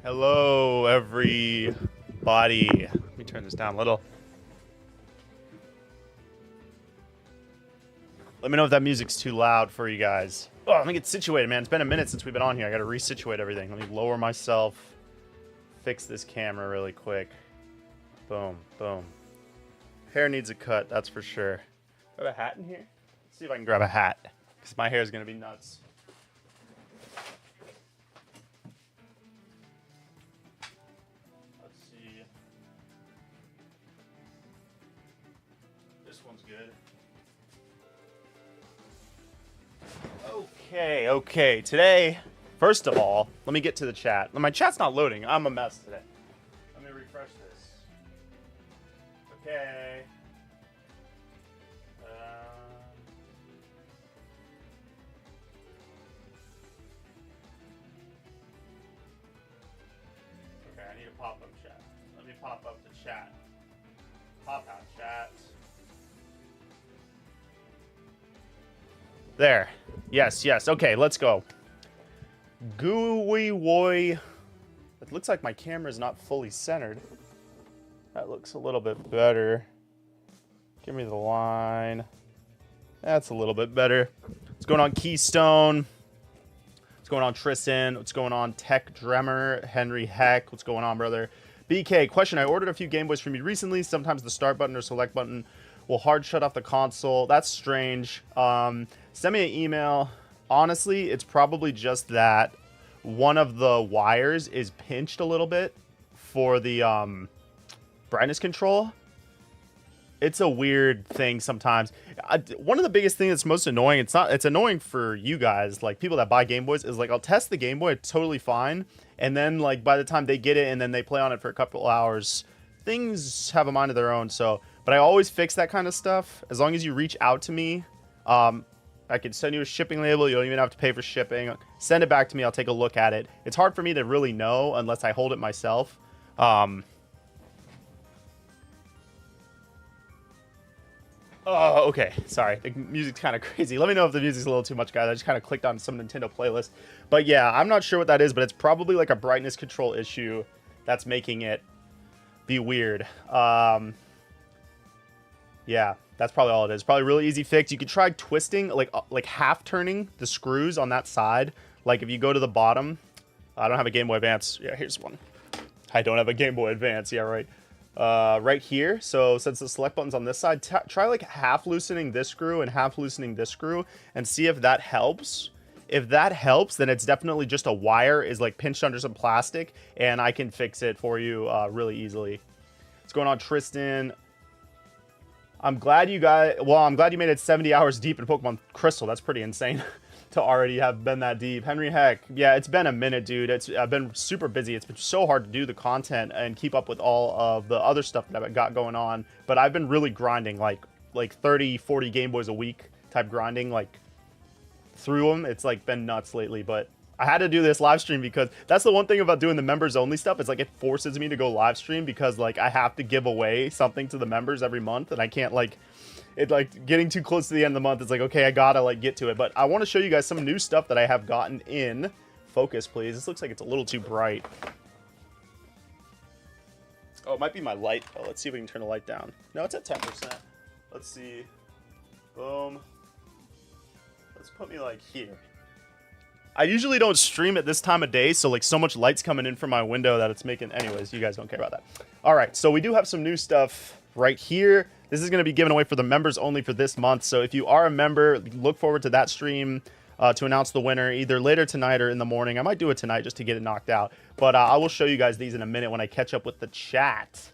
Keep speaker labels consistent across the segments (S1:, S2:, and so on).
S1: Hello, everybody. Let me turn this down a little. Let me know if that music's too loud for you guys. Oh, let me get situated, man. It's been a minute since we've been on here. I gotta resituate everything. Let me lower myself. Fix this camera really quick. Boom, boom. Hair needs a cut, that's for sure. Grab a hat in here? Let's see if I can grab a hat, because my hair is gonna be nuts. Let's see. This one's good. Okay. Today, first of all, let me get to the chat. My chat's not loading. I'm a mess today. Let me refresh this. Okay. Okay, I need a pop-up chat. Let me pop up the chat. Pop out chat. There. Yes. Okay, let's go. Gooey woy. It looks like my camera's not fully centered. That looks a little bit better. Give me the line. That's a little bit better. What's going on, Keystone? What's going on, Tristan? What's going on, Tech Dremmer? Henry Heck? What's going on, brother? BK, question. I ordered a few Game Boys from you recently. Sometimes the start button or select button will hard shut off the console. That's strange. Send me an email. Honestly, it's probably just that one of the wires is pinched a little bit for the brightness control. It's a weird thing sometimes. One of the biggest things that's most annoying, it's annoying for you guys, like people that buy Game Boys, is like I'll test the Game Boy, it's totally fine, and then like by the time they get it and then they play on it for a couple hours, things have a mind of their own. So, but I always fix that kind of stuff. As long as you reach out to me, I can send you a shipping label. You don't even have to pay for shipping. Send it back to me. I'll take a look at it. It's hard for me to really know unless I hold it myself. Oh, okay. Sorry. The music's kind of crazy. Let me know if the music's a little too much, guys. I just kind of clicked on some Nintendo playlist. But yeah, I'm not sure what that is, but it's probably like a brightness control issue that's making it be weird. Yeah, that's probably all it is. Probably really easy fix. You could try twisting, like half turning the screws on that side. Like if you go to the bottom, I don't have a Game Boy Advance. Yeah, here's one. I don't have a Game Boy Advance. Yeah, right. Right here. So since the select button's on this side, try like half loosening this screw and half loosening this screw and see if that helps. If that helps, then it's definitely just a wire is like pinched under some plastic, and I can fix it for you really easily. What's going on, Tristan? I'm glad you made it 70 hours deep in Pokemon Crystal. That's pretty insane to already have been that deep. Henry Heck, yeah, it's been a minute, dude. I've been super busy. It's been so hard to do the content and keep up with all of the other stuff that I've got going on. But I've been really grinding, like 30, 40 Game Boys a week type grinding, like through them. It's like been nuts lately, but I had to do this live stream because that's the one thing about doing the members only stuff. It's like it forces me to go live stream because like I have to give away something to the members every month, and I can't like getting too close to the end of the month. It's like, okay, I gotta like get to it. But I want to show you guys some new stuff that I have gotten in. Focus, please. This looks like it's a little too bright. Oh, it might be my light. Oh, let's see if we can turn the light down. No, it's at 10%. Let's see. Boom. Let's put me like here. I usually don't stream at this time of day, so like so much light's coming in from my window that it's making... Anyways, you guys don't care about that. All right, so we do have some new stuff right here. This is going to be given away for the members only for this month, so if you are a member, look forward to that stream to announce the winner either later tonight or in the morning. I might do it tonight just to get it knocked out, but I will show you guys these in a minute when I catch up with the chat.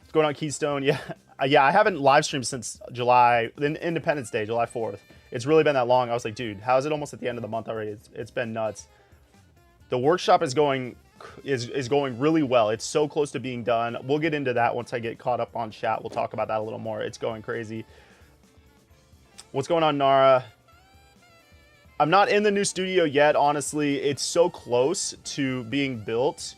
S1: What's going on, Keystone? Yeah, I haven't live streamed since Independence Day, July 4th. It's really been that long. I was like, dude, how is it almost at the end of the month already? It's been nuts. The workshop is going really well. It's so close to being done. We'll get into that once I get caught up on chat. We'll talk about that a little more. It's going crazy. What's going on, Nara? I'm not in the new studio yet, honestly. It's so close to being built.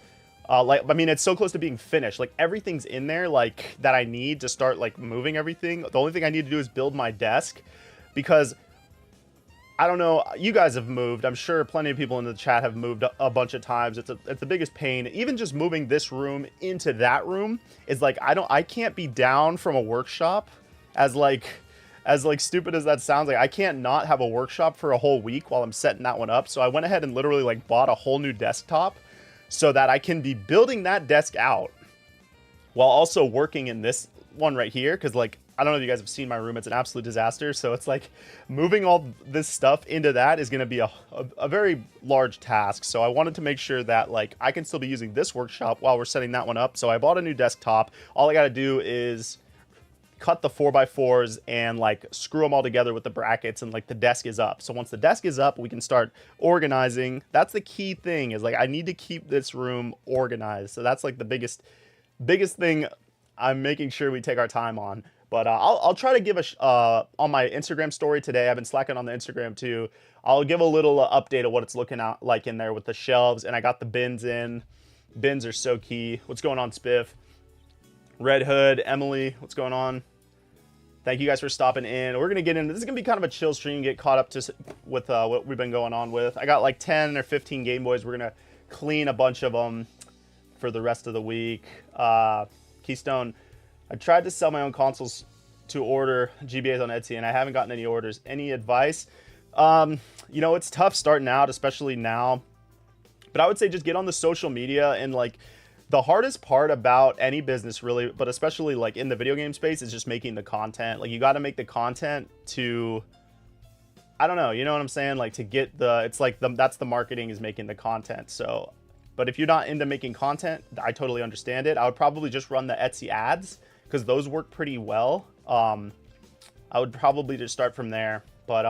S1: It's so close to being finished. Like, everything's in there, like, that I need to start, like, moving everything. The only thing I need to do is build my desk, because I don't know. You guys have moved. I'm sure plenty of people in the chat have moved a bunch of times. It's the biggest pain. Even just moving this room into that room is like, I can't be down from a workshop as like stupid as that sounds. Like I can't not have a workshop for a whole week while I'm setting that one up. So I went ahead and literally like bought a whole new desktop so that I can be building that desk out while also working in this one right here. Cause like, I don't know if you guys have seen my room. It's an absolute disaster. So it's like moving all this stuff into that is going to be a very large task. So I wanted to make sure that like I can still be using this workshop while we're setting that one up. So I bought a new desktop. All I got to do is cut the 4x4s and like screw them all together with the brackets, and like the desk is up. So once the desk is up, we can start organizing. That's the key thing, is like I need to keep this room organized. So that's like the biggest thing I'm making sure we take our time on. But I'll try to give on my Instagram story today. I've been slacking on the Instagram too. I'll give a little update of what it's looking out like in there with the shelves. And I got the bins in. Bins are so key. What's going on, Spiff? Red Hood, Emily, what's going on? Thank you guys for stopping in. We're going to get into this. Is going to be kind of a chill stream, get caught up with what we've been going on with. I got like 10 or 15 Game Boys. We're going to clean a bunch of them for the rest of the week. Keystone, I tried to sell my own consoles to order GBAs on Etsy, and I haven't gotten any orders. Any advice? You know, it's tough starting out, especially now. But I would say just get on the social media, and like the hardest part about any business really, but especially like in the video game space, is just making the content. Like you got to make the content to, I don't know, you know what I'm saying? Like to get it's like that's the marketing, is making the content. So, but if you're not into making content, I totally understand it. I would probably just run the Etsy ads, because those work pretty well. I would probably just start from there. But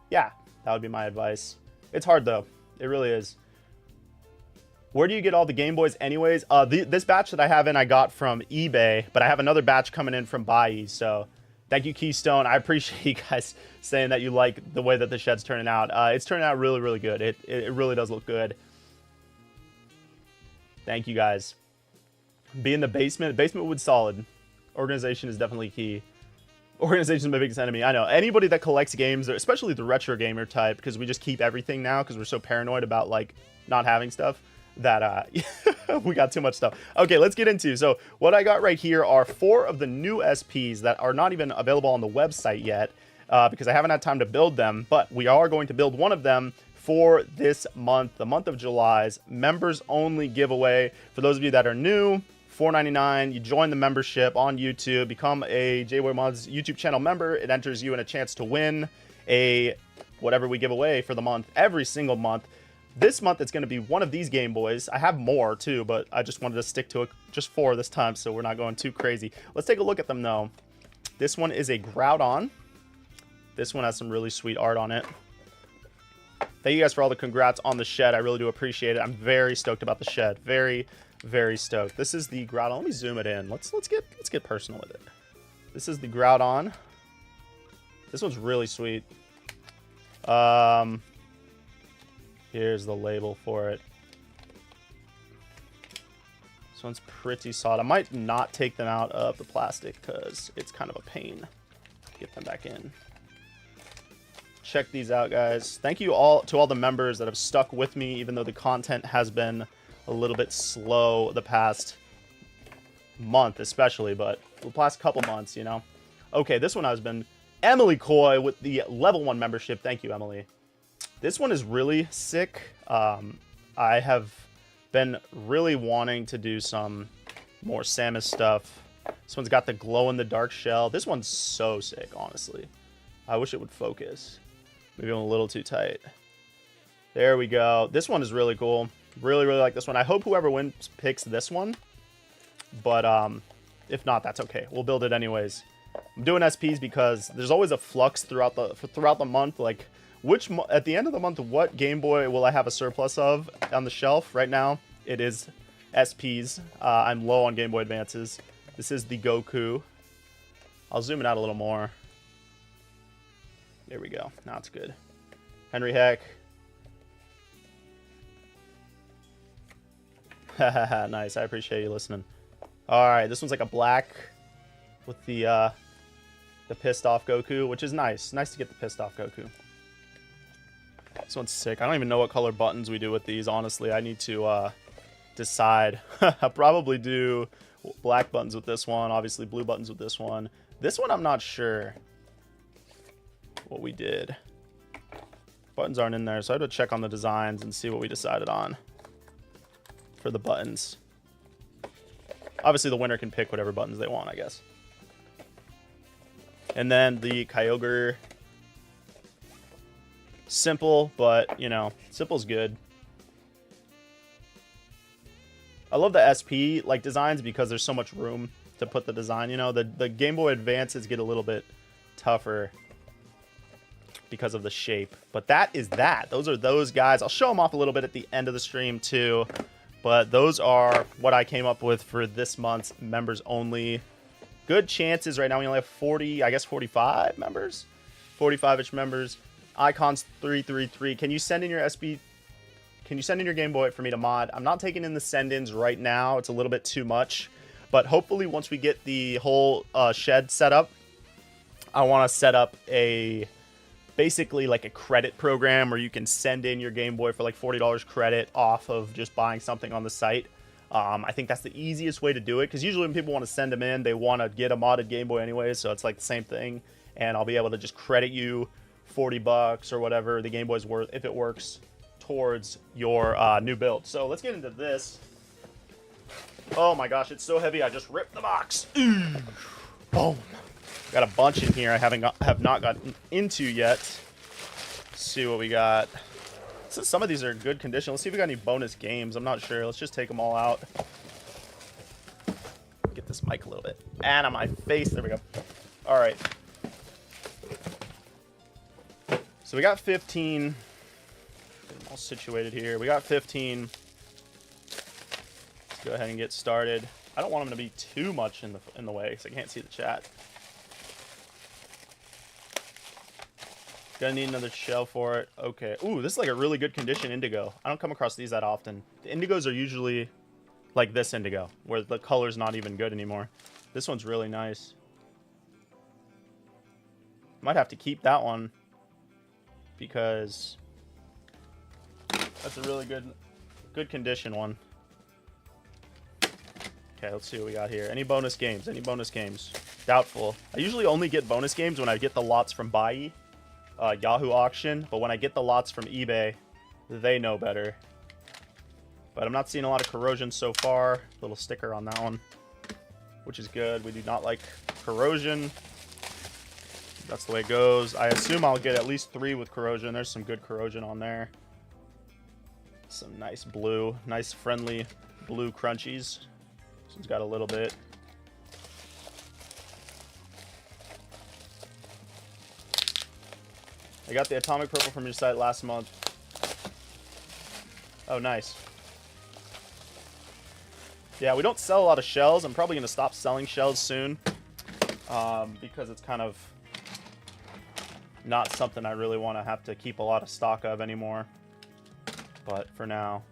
S1: yeah, that would be my advice. It's hard though. It really is. Where do you get all the Game Boys anyways? This batch that I have in, I got from eBay, but I have another batch coming in from Buy. So thank you, Keystone. I appreciate you guys saying that you like the way that the shed's turning out. It's turning out really, really good. It really does look good. Thank you guys. Be in the basement. Basement wood solid. Organization is definitely key. Organization is my biggest enemy. I know. Anybody that collects games, especially the retro gamer type, because we just keep everything now because we're so paranoid about like not having stuff, that we got too much stuff. Okay, let's get into. So what I got right here are 4 of the new SPs that are not even available on the website yet, because I haven't had time to build them, but we are going to build one of them for this month, the month of July's members only giveaway. For those of you that are new, $4.99, you join the membership on YouTube, become a JBoy Mods YouTube channel member. It enters you in a chance to win a whatever we give away for the month, every single month. This month it's going to be one of these Game Boys. I have more too, but I just wanted to stick to just 4 this time, so we're not going too crazy. Let's take a look at them though. This one is a Groudon. This one has some really sweet art on it. Thank you guys for all the congrats on the shed. I really do appreciate it. I'm very stoked about the shed. Very, very stoked. This is the Groudon. Let me zoom it in. Let's get personal with it. This is the Groudon. This one's really sweet. Here's the label for it. This one's pretty solid. I might not take them out of the plastic because it's kind of a pain to get them back in. Check these out, guys. Thank you all to all the members that have stuck with me, even though the content has been a little bit slow the past month, especially, but the past couple months, you know. Okay, this one has been Emily Coy with the level 1 membership. Thank you, Emily. This one is really sick. I have been really wanting to do some more Samus stuff. This one's got the glow-in-the-dark shell. This one's so sick, honestly. I wish it would focus. Maybe I'm a little too tight. There we go. This one is really cool. Really, really like this one. I hope whoever wins picks this one. But if not, that's okay. We'll build it anyways. I'm doing SPs because there's always a flux throughout the month. Like, at the end of the month, what Game Boy will I have a surplus of on the shelf? Right now, it is SPs. I'm low on Game Boy Advances. This is the Goku. I'll zoom it out a little more. There we go. Now it's good. Henry Heck. Nice. I appreciate you listening. All right, this one's like a black with the pissed off Goku, which is nice. Nice to get the pissed off Goku. This one's sick. I don't even know what color buttons we do with these, honestly. I need to decide. I'll probably do black buttons with this one. Obviously, blue buttons with this one. This one, I'm not sure what we did. Buttons aren't in there, so I have to check on the designs and see what we decided on for the buttons. Obviously, the winner can pick whatever buttons they want, I guess. And then the Kyogre. Simple, but, you know, simple's good. I love the SP like designs because there's so much room to put the design. You know, the Game Boy Advances get a little bit tougher because of the shape. But that is that. Those are those guys. I'll show them off a little bit at the end of the stream too. But those are what I came up with for this month's members only. Good chances right now. We only have 40, I guess 45 members. 45-ish members. Icons 333. Can you send in your SB? Can you send in your Game Boy for me to mod? I'm not taking in the send-ins right now. It's a little bit too much. But hopefully once we get the whole shed set up, I want to set up a basically like a credit program where you can send in your Game Boy for like $40 credit off of just buying something on the site. I think that's the easiest way to do it because usually when people want to send them in, they want to get a modded Game Boy anyway, so it's like the same thing. And I'll be able to just credit you $40 or whatever the Game Boy's worth if it works towards your new build. So let's get into this. Oh my gosh, it's so heavy. I just ripped the box. Boom. Got a bunch in here I have not gotten into yet. Let's see what we got. Since some of these are in good condition, let's see if we got any bonus games. I'm not sure. Let's just take them all out. Get this mic a little bit out of my face. There we go. All right. So we got 15. Get them all situated here. We got 15. Let's go ahead and get started. I don't want them to be too much in the way because I can't see the chat. Gonna need another shell for it. Okay. Ooh, this is like a really good condition indigo. I don't come across these that often. The indigos are usually like this indigo, where the color's not even good anymore. This one's really nice. Might have to keep that one because that's a really good condition one. Okay, let's see what we got here. Any bonus games? Any bonus games? Doubtful. I usually only get bonus games when I get the lots from Buy Yahoo auction, but when I get the lots from eBay, they know better. But I'm not seeing a lot of corrosion so far. Little sticker on that one, which is good. We do not like corrosion. That's the way it goes. I assume I'll get at least 3 with corrosion. There's some good corrosion on there. Some nice blue, nice friendly blue crunchies. This one's got a little bit. I got the atomic purple from your site last month. Oh, nice. Yeah, we don't sell a lot of shells. I'm probably going to stop selling shells soon because it's kind of not something I really want to have to keep a lot of stock of anymore. But for now,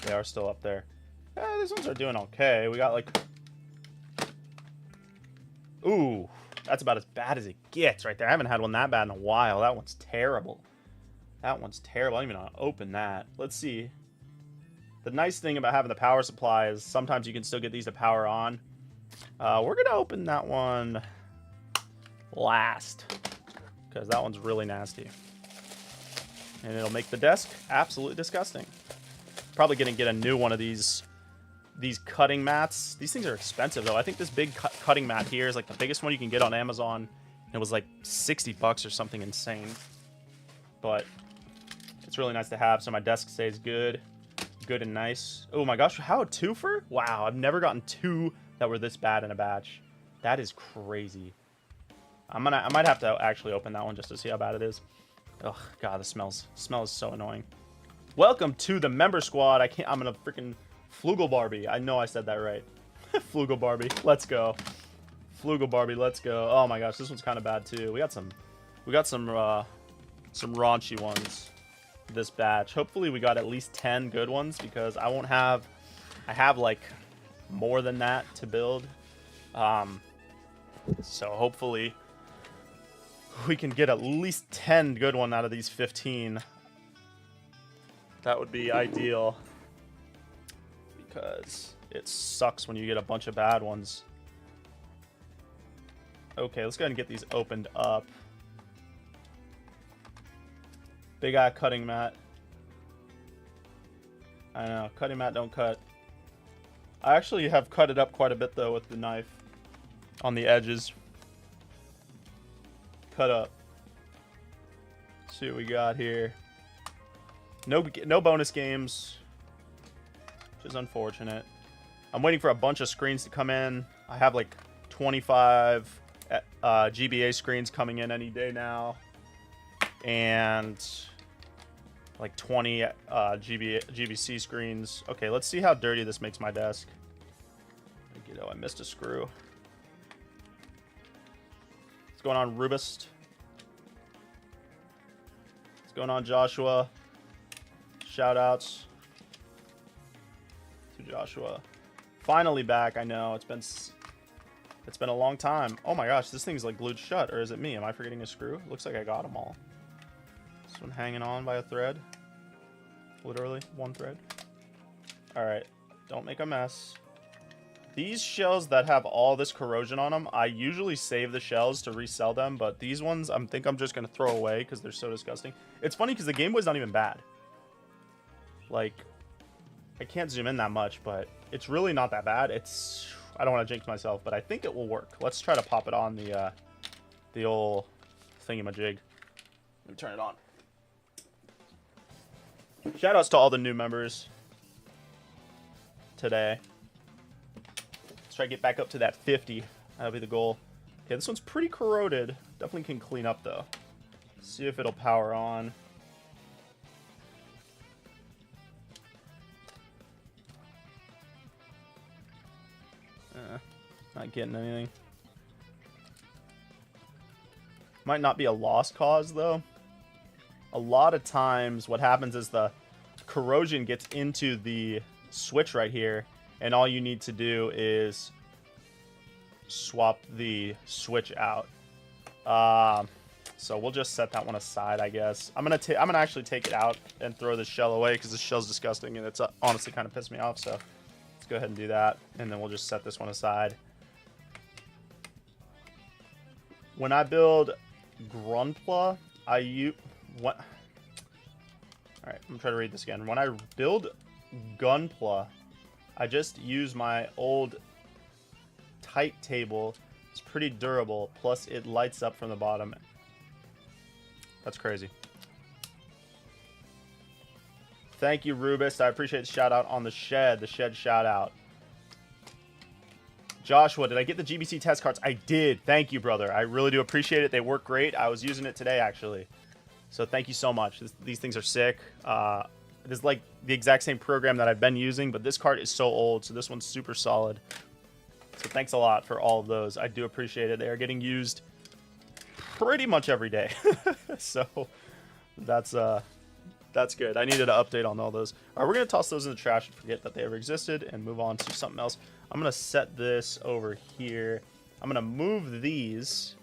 S1: they are still up there. These ones are doing okay. We got like... Ooh, that's about as bad as it gets right there. I haven't had one that bad in a while. That one's terrible. That one's terrible. I don't even know how to open that. Let's see. The nice thing about having the power supply is sometimes you can still get these to power on. We're going to open that one last because that one's really nasty. And it'll make the desk absolutely disgusting. Probably going to get a new one of these cutting mats. These things are expensive though. I think this big cutting mat here is like the biggest one you can get on Amazon. It was like $60 or something insane. But it's really nice to have so my desk stays good and nice. Oh my gosh, how a twofer? Wow, I've never gotten 2 that were this bad in a batch. That is crazy. I might have to actually open that one just to see how bad it is. Oh god, the smell is so annoying. Welcome to the member squad. I'm gonna freaking Flugel Barbie. I know I said that right. Flugel Barbie, let's go. Flugel Barbie, let's go. Oh my gosh, this one's kind of bad too. We got some raunchy ones this batch. Hopefully we got at least 10 good ones because I have like more than that to build. So hopefully we can get at least 10 good one out of these 15. That would be ideal. Because it sucks when you get a bunch of bad ones. Okay, let's go ahead and get these opened up. Big eye cutting mat. I know, cutting mat don't cut. I actually have cut it up quite a bit though with the knife on the edges. Cut up. Let's see what we got here. No bonus games, which is unfortunate. I'm waiting for a bunch of screens to come in. I have like 25 GBA screens coming in any day now, and like 20 GBC screens. Okay, let's see how dirty this makes my desk. You know, I missed a screw. What's going on, Rubist? What's going on, Joshua? Shoutouts to Joshua. Finally back. I know it's been a long time. Oh my gosh, this thing's like glued shut, or is it me? Am I forgetting a screw? Looks like I got them all. This one hanging on by a thread. Literally one thread. All right, don't make a mess. These shells that have all this corrosion on them, I usually save the shells to resell them, but these ones I think I'm just gonna throw away because they're so disgusting. It's funny because the Game Boy's not even bad. Like, I can't zoom in that much, but it's really not that bad. I don't want to jinx myself, but I think it will work. Let's try to pop it on the old thingamajig. Let me turn it on. Shoutouts to all the new members today. Let's try to get back up to that 50. That'll be the goal. Okay, this one's pretty corroded. Definitely can clean up, though. See if it'll power on. Not getting anything. Might not be a lost cause, though. A lot of times what happens is the corrosion gets into the switch right here, and all you need to do is swap the switch out. So we'll just set that one aside, I guess. I'm gonna actually take it out and throw this shell away because this shell's disgusting and it's honestly kind of pissed me off. So let's go ahead and do that, and then we'll just set this one aside. When I build Grunpla, what? All right, I'm trying to read this again. When I build Gunpla, I just use my old tight table. It's pretty durable. Plus, it lights up from the bottom. That's crazy. Thank you, Rubis. I appreciate the shout out on the shed shout out. Joshua, did I get the GBC test cards? I did. Thank you, brother. I really do appreciate it. They work great. I was using it today, actually. So thank you so much. These things are sick. It is like the exact same program that I've been using, but this card is so old, so this one's super solid. So thanks a lot for all of those. I do appreciate it. They are getting used pretty much every day. So that's good. I needed an update on all those. All right, we're going to toss those in the trash and forget that they ever existed and move on to something else. I'm going to set this over here. I'm going to move these.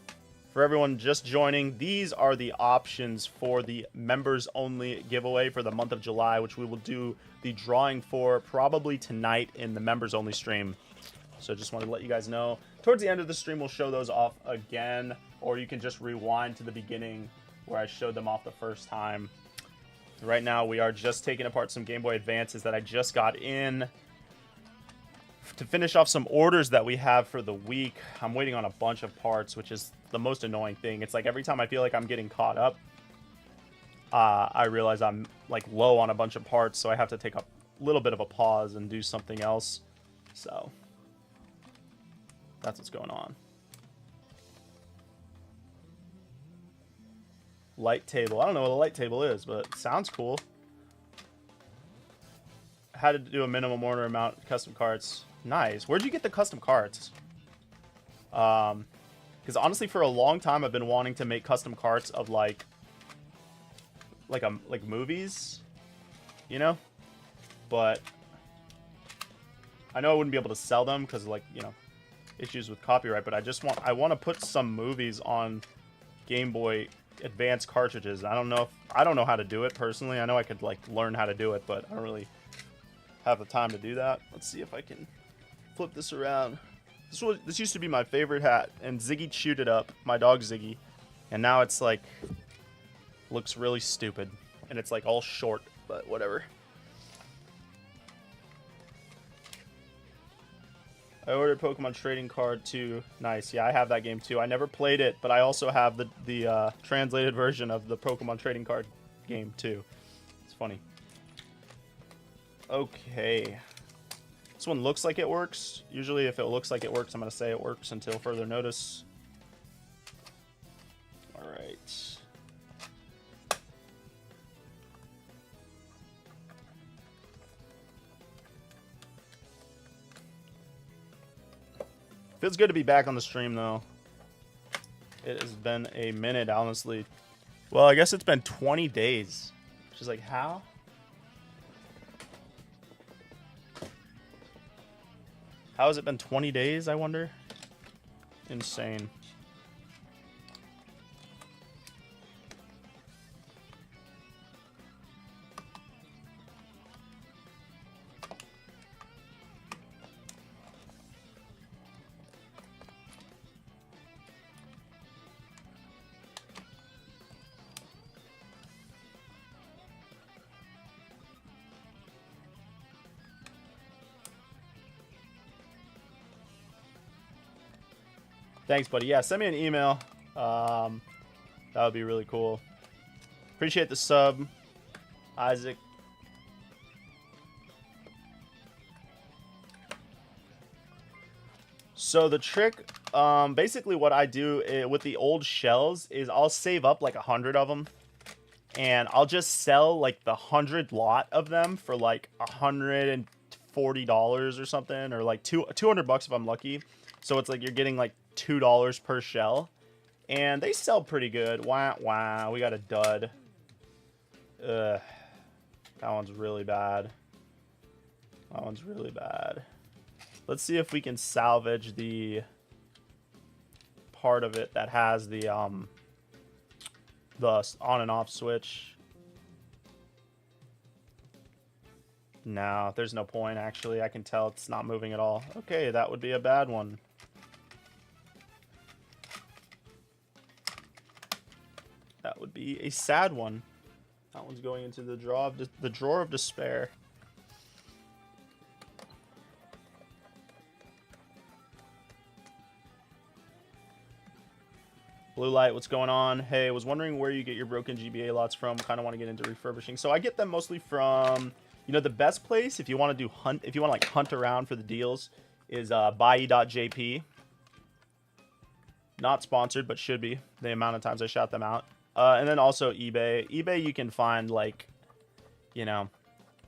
S1: For everyone just joining, these are the options for the members only giveaway for the month of July, which we will do the drawing for probably tonight in the members only stream. So just wanted to let you guys know. Towards the end of the stream, we'll show those off again, or you can just rewind to the beginning where I showed them off the first time. Right now, we are just taking apart some Game Boy Advances that I just got in to finish off some orders that we have for the week. I'm waiting on a bunch of parts, which is the most annoying thing. It's like every time I feel like I'm getting caught up, I realize I'm like low on a bunch of parts, so I have to take a little bit of a pause and do something else. So that's what's going on. Light table. I don't know what a light table is, but it sounds cool. Had to do a minimum order amount custom carts. Nice. Where'd you get the custom carts? Because honestly, for a long time, I've been wanting to make custom carts of like movies, you know. But I know I wouldn't be able to sell them because like issues with copyright. But I want to put some movies on Game Boy advanced cartridges. I don't know how to do it personally. I know I could like learn how to do it, but I don't really have the time to do that. Let's see if I can flip this around. This used to be my favorite hat, and Ziggy chewed it up, my dog Ziggy, and now it's like looks really stupid, and it's like all short, but whatever. I ordered Pokemon Trading Card 2. Nice. Yeah, I have that game too. I never played it, but I also have the translated version of the Pokemon Trading Card game too. It's funny. Okay. This one looks like it works. Usually if it looks like it works, I'm going to say it works until further notice. Alright. Feels good to be back on the stream, though. It has been a minute, honestly. Well, I guess it's been 20 days. Which is like, how? How has it been 20 days, I wonder? Insane. Thanks, buddy. Yeah, send me an email. That would be really cool. Appreciate the sub, Isaac. So the trick, basically what I do with the old shells is I'll save up like 100 of them, and I'll just sell like the 100 lot of them for like $140 or something, or like 200 bucks if I'm lucky. So it's like you're getting like $2 per shell, and they sell pretty good. Wow, we got a dud. Ugh, that one's really bad. That one's really bad. Let's see if we can salvage the part of it that has the on and off switch. No, there's no point, actually. I can tell it's not moving at all. Okay, that would be a bad one. That would be a sad one. That one's going into the drawer of despair. Blue Light, what's going on? Hey, I was wondering where you get your broken GBA lots from. Kind of want to get into refurbishing. So I get them mostly from, you know, the best place if you want to do like hunt around for the deals is buy.jp. Not sponsored, but should be. The amount of times I shout them out. And then also eBay. eBay, you can find, like, you know,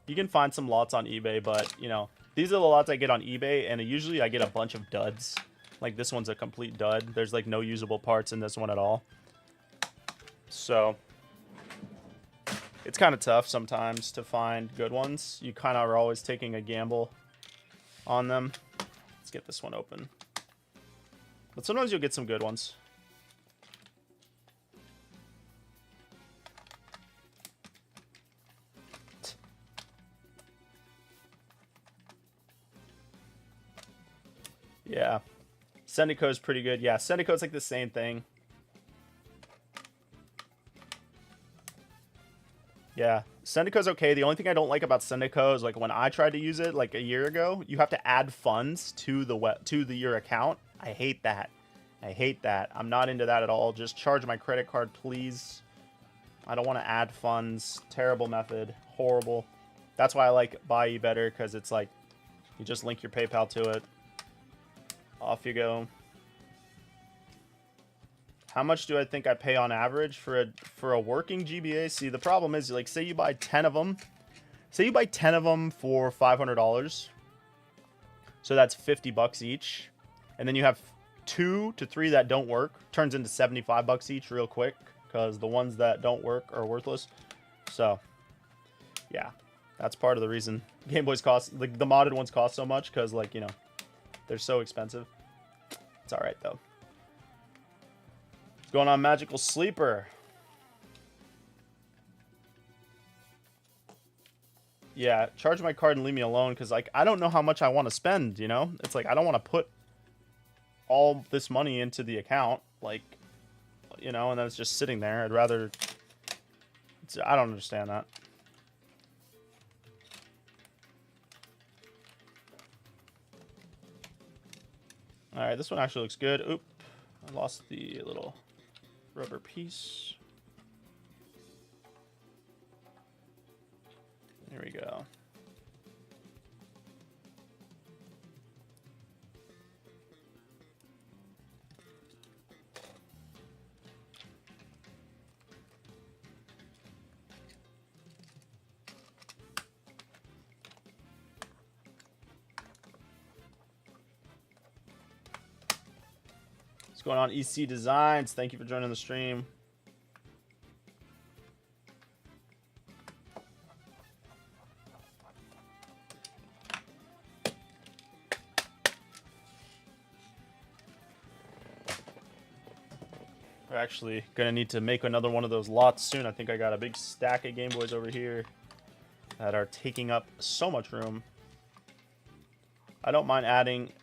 S1: you can find some lots on eBay, but, you know, these are the lots I get on eBay, and usually I get a bunch of duds. Like, this one's a complete dud. There's, like, no usable parts in this one at all. So, it's kind of tough sometimes to find good ones. You kind of are always taking a gamble on them. Let's get this one open. But sometimes you'll get some good ones. Yeah. Sendico is pretty good. Yeah, Sendico is like the same thing. Yeah, Sendico's okay. The only thing I don't like about Sendico is, like, when I tried to use it like a year ago, you have to add funds to your account. I hate that. I hate that. I'm not into that at all. Just charge my credit card, please. I don't want to add funds. Terrible method. Horrible. That's why I like Buy better, because it's like you just link your PayPal to it. Off you go. How much do I think I pay on average for a working GBA? See, the problem is, like, say you buy 10 of them. Say you buy 10 of them for $500. So that's 50 bucks each. And then you have 2 to 3 that don't work. Turns into 75 bucks each real quick, because the ones that don't work are worthless. So, yeah. That's part of the reason Gameboys cost, like, the modded ones cost so much, because, like, you know, they're so expensive. It's alright, though. What's going on, Magical Sleeper? Yeah, charge my card and leave me alone, because, like, I don't know how much I want to spend, you know? It's like, I don't want to put all this money into the account, like, you know, and then it's just sitting there. I'd rather... I don't understand that. Alright, this one actually looks good. Oop, I lost the little rubber piece. There we go. What's going on, EC Designs? Thank you for joining the stream. We're actually gonna need to make another one of those lots soon. I think I got a big stack of Game Boys over here that are taking up so much room. I don't mind adding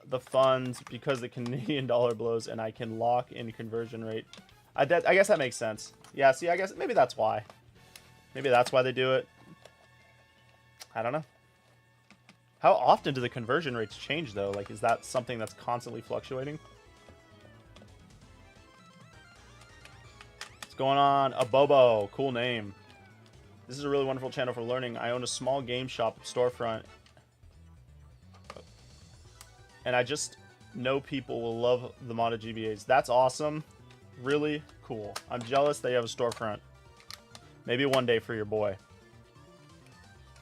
S1: the funds because the Canadian dollar blows and I can lock in conversion rate. I guess that makes sense. Yeah, see, I guess maybe that's why. Maybe that's why they do it. I don't know. How often do the conversion rates change, though? Like, is that something that's constantly fluctuating? What's going on? Abobo. Cool name. This is a really wonderful channel for learning. I own a small game shop storefront, and I just know people will love the modded GBAs. That's awesome. Really cool. I'm jealous that you have a storefront. Maybe one day for your boy.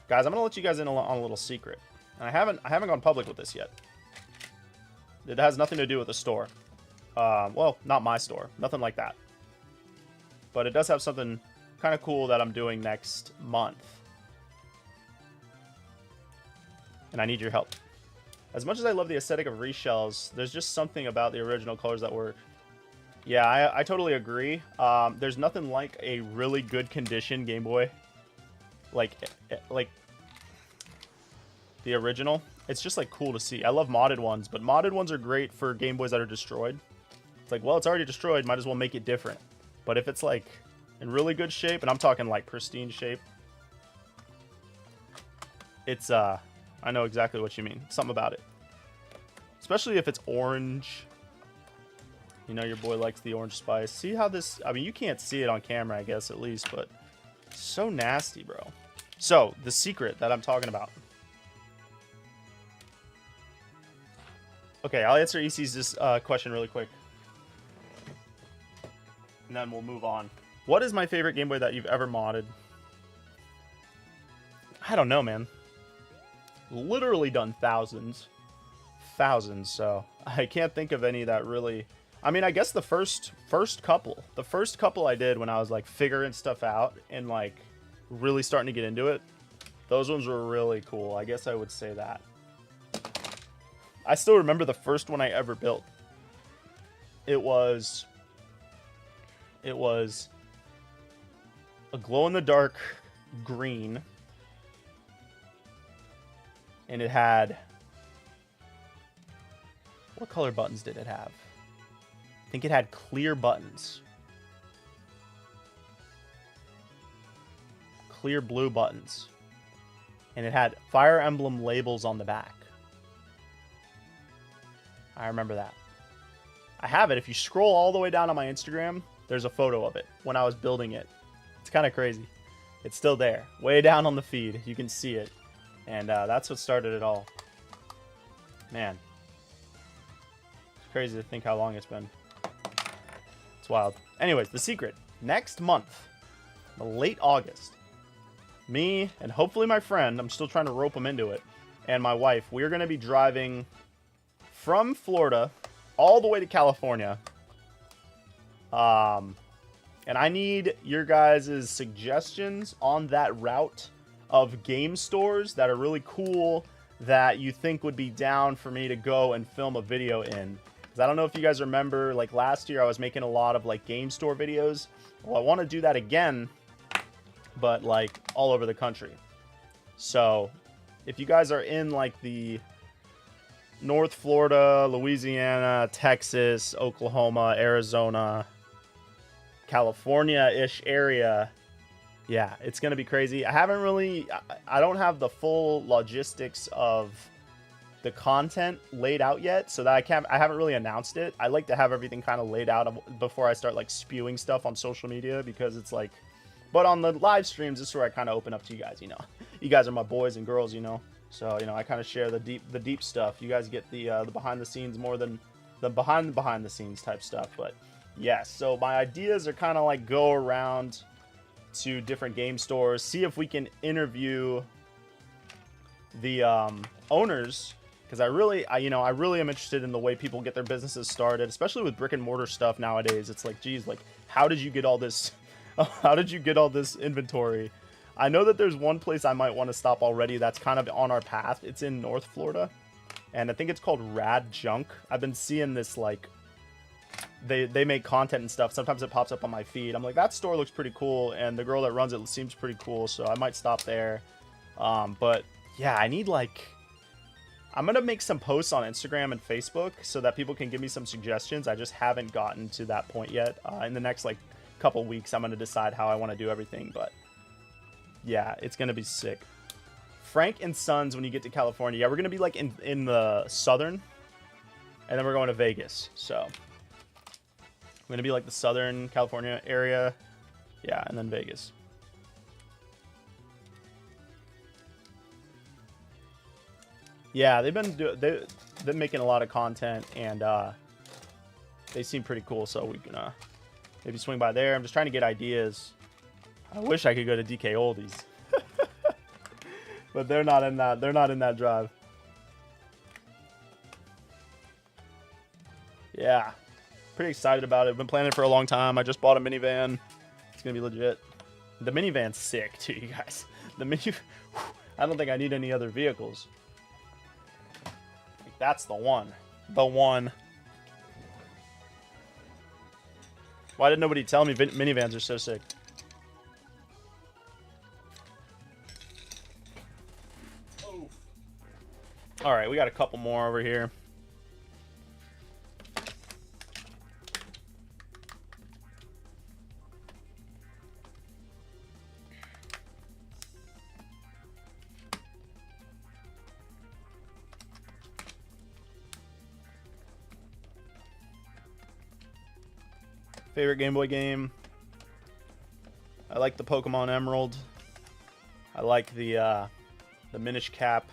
S1: Guys, I'm gonna let you guys in on a little secret. And I haven't gone public with this yet. It has nothing to do with the store. Well, not my store. Nothing like that. But it does have something kind of cool that I'm doing next month. And I need your help. As much as I love the aesthetic of reshells, there's just something about the original colors that work. Yeah, I totally agree. There's nothing like a really good condition Game Boy. Like the original. It's just like cool to see. I love modded ones, but modded ones are great for Game Boys that are destroyed. It's like, well, it's already destroyed, might as well make it different. But if it's like in really good shape, and I'm talking like pristine shape, it's I know exactly what you mean. Something about it. Especially if it's orange. You know your boy likes the orange spice. See how this... I mean, you can't see it on camera, I guess, at least, but... So nasty, bro. So, the secret that I'm talking about. Okay, I'll answer EC's question really quick. And then we'll move on. What is my favorite Game Boy that you've ever modded? I don't know, man. Literally done thousands. Thousands, so... I can't think of any that really... I mean, I guess the first couple. The first couple I did when I was, like, figuring stuff out and, like, really starting to get into it. Those ones were really cool. I guess I would say that. I still remember the first one I ever built. It was a glow-in-the-dark green. And it had... What color buttons did it have? I think it had clear buttons. Clear blue buttons. And it had Fire Emblem labels on the back. I remember that. I have it. If you scroll all the way down on my Instagram, there's a photo of it when I was building it. It's kind of crazy. It's still there. Way down on the feed. You can see it. And that's what started it all. Man. It's crazy to think how long it's been. It's wild. Anyways, the secret. Next month, late August, me and hopefully my friend, I'm still trying to rope him into it, and my wife, we're going to be driving from Florida all the way to California. And I need your guys' suggestions on that route of game stores that are really cool that you think would be down for me to go and film a video in. I don't know if you guys remember, like last year I was making a lot of like game store videos. Well, I want to do that again, but like all over the country. So if you guys are in like the North Florida, Louisiana, Texas, Oklahoma, Arizona, California-ish area, yeah, it's going to be crazy. I don't have the full logistics of the content laid out yet, so that I haven't really announced it. I like to have everything kind of laid out before I start like spewing stuff on social media, because it's like, but on the live streams, this is where I kind of open up to you guys, you know. You guys are my boys and girls, you know. So, you know, I kind of share the deep stuff. You guys get the behind the scenes more than the behind the scenes type stuff. But yes, so my ideas are kind of like go around to different game stores, see if we can interview the owners, because I really am interested in the way people get their businesses started, especially with brick and mortar stuff nowadays. It's like, geez, like, how did you get all this? How did you get all this inventory? I know that there's one place I might want to stop already that's kind of on our path. It's in North Florida, and I think it's called Rad Junk. I've been seeing this, like, they make content and stuff. Sometimes it pops up on my feed. I'm like, that store looks pretty cool, and the girl that runs it seems pretty cool, so I might stop there. But yeah, I need, like, I'm gonna make some posts on Instagram and Facebook so that people can give me some suggestions. I just haven't gotten to that point yet. In the next like couple weeks, I'm gonna decide how I want to do everything. But yeah, it's gonna be sick. Frank and Sons, when you get to California, yeah, we're gonna be like in the southern, and then we're going to Vegas. So we're gonna be like the Southern California area, yeah, and then Vegas. Yeah, they've been making a lot of content, and they seem pretty cool. So we can maybe swing by there. I'm just trying to get ideas. I wish I could go to DK Oldies, but they're not in that. They're not in that drive. Yeah, pretty excited about it. I've been planning it for a long time. I just bought a minivan. It's gonna be legit. The minivan's sick too, you guys. The mini. I don't think I need any other vehicles. That's the one. The one. Why did nobody tell me minivans are so sick? Oh. All right, we got a couple more over here. Favorite Game Boy game? I like the Pokemon Emerald. I like the Minish Cap.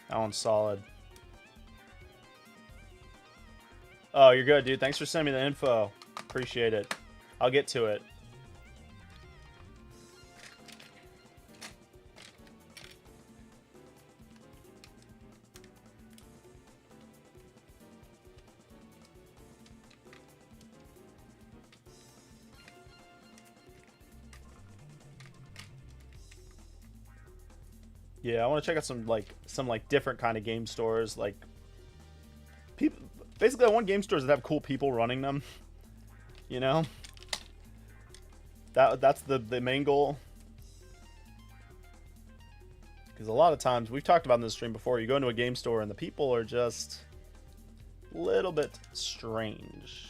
S1: That one's solid. Oh, you're good, dude. Thanks for sending me the info. Appreciate it. I'll get to it. Yeah, I want to check out some different kind of game stores. Like, people, basically, I want game stores that have cool people running them. You know, that's the main goal. Because a lot of times, we've talked about in this stream before, you go into a game store and the people are just a little bit strange.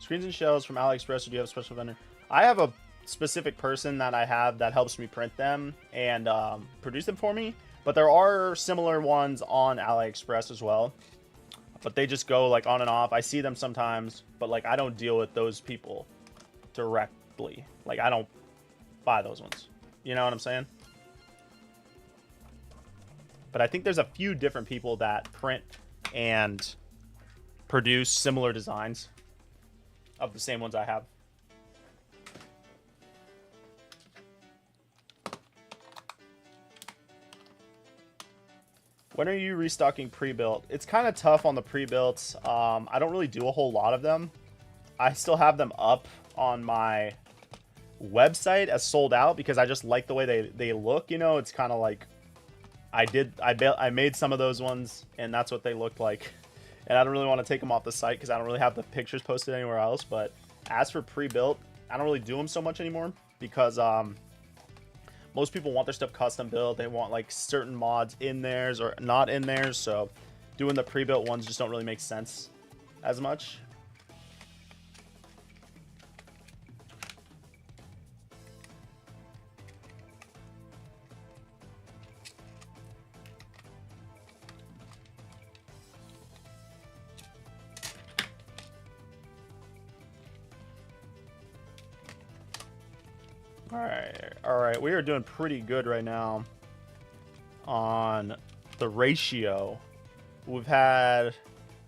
S1: Screens and shells from AliExpress, or do you have a special vendor? I have a specific person that I have that helps me print them and produce them for me. But there are similar ones on AliExpress as well. But they just go like on and off. I see them sometimes, but like I don't deal with those people directly. Like I don't buy those ones. You know what I'm saying? But I think there's a few different people that print and produce similar designs of the same ones I have. When are you restocking pre-built? It's kind of tough on the pre-builts. I don't really do a whole lot of them. I still have them up on my website as sold out because I just like the way they look. You know, it's kind of like, I made some of those ones, and that's what they looked like. And I don't really want to take them off the site because I don't really have the pictures posted anywhere else. But as for pre-built, I don't really do them so much anymore because most people want their stuff custom built. They want like certain mods in theirs or not in theirs. So doing the pre-built ones just don't really make sense as much. All right, we are doing pretty good right now on the ratio. We've had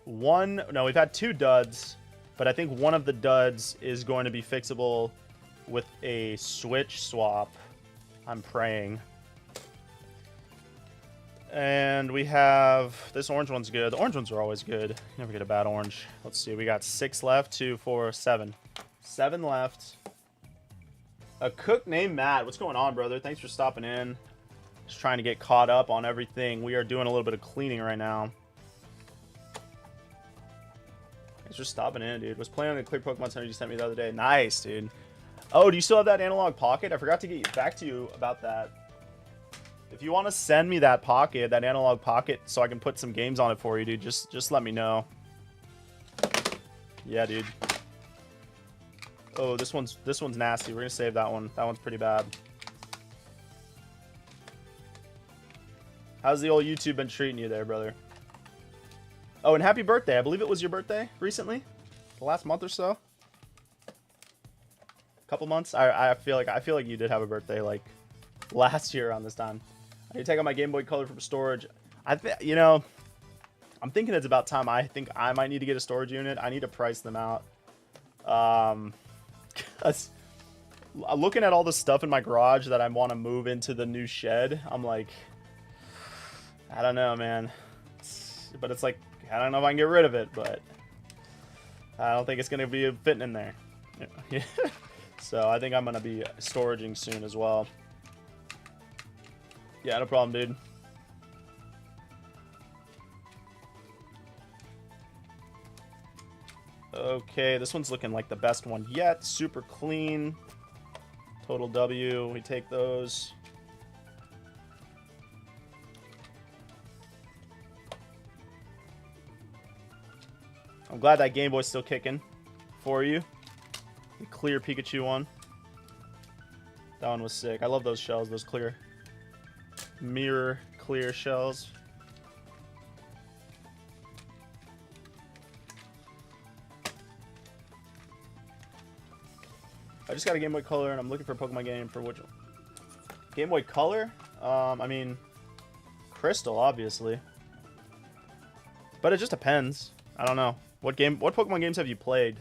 S1: we've had 2 duds, but I think one of the duds is going to be fixable with a switch swap. I'm praying. And we have this orange one's good. The orange ones are always good. You never get a bad orange. Let's see, we got 6 left, 2, 4, 7. 7 left. A cook named Matt. What's going on, brother? Thanks for stopping in. Just trying to get caught up on everything. We are doing a little bit of cleaning right now. Thanks for stopping in, dude. Was playing on the clear Pokemon Center you sent me the other day. Nice, dude. Oh, do you still have that analog pocket? I forgot to get back to you about that. If you want to send me that pocket, that analog pocket, so I can put some games on it for you, dude, just let me know. Yeah, dude. Oh, this one's nasty. We're gonna save that one. That one's pretty bad. How's the old YouTube been treating you there, brother? Oh, and happy birthday. I believe it was your birthday recently, the last month or so. Couple months. I feel like you did have a birthday like last year around this time. I need to take out my Game Boy Color from storage. You know, I'm thinking it's about time. I think I might need to get a storage unit. I need to price them out. Looking at all the stuff in my garage that I want to move into the new shed, I'm like, I don't know, man. But it's like, I don't know if I can get rid of it, but I don't think it's going to be fitting in there. Yeah. So I think I'm going to be storaging soon as well. Yeah, no problem, dude. Okay, this one's looking like the best one yet. Super clean. Total W. We take those. I'm glad that Game Boy's still kicking for you. The clear Pikachu one. That one was sick. I love those shells, those clear mirror clear shells. I just got a Game Boy Color and I'm looking for a Pokemon game for which one? Game Boy Color? I mean, Crystal, obviously. But it just depends. I don't know. What Pokemon games have you played?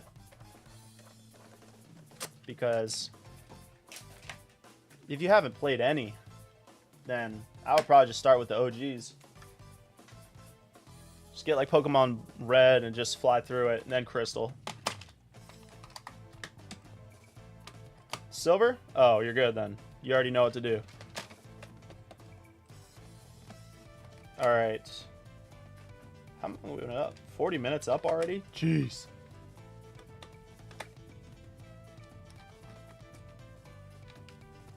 S1: Because if you haven't played any, then I would probably just start with the OGs. Just get like Pokemon Red and just fly through it, and then Crystal. Silver? Oh, you're good then. You already know what to do. Alright. How long are we up? 40 minutes up already? Jeez.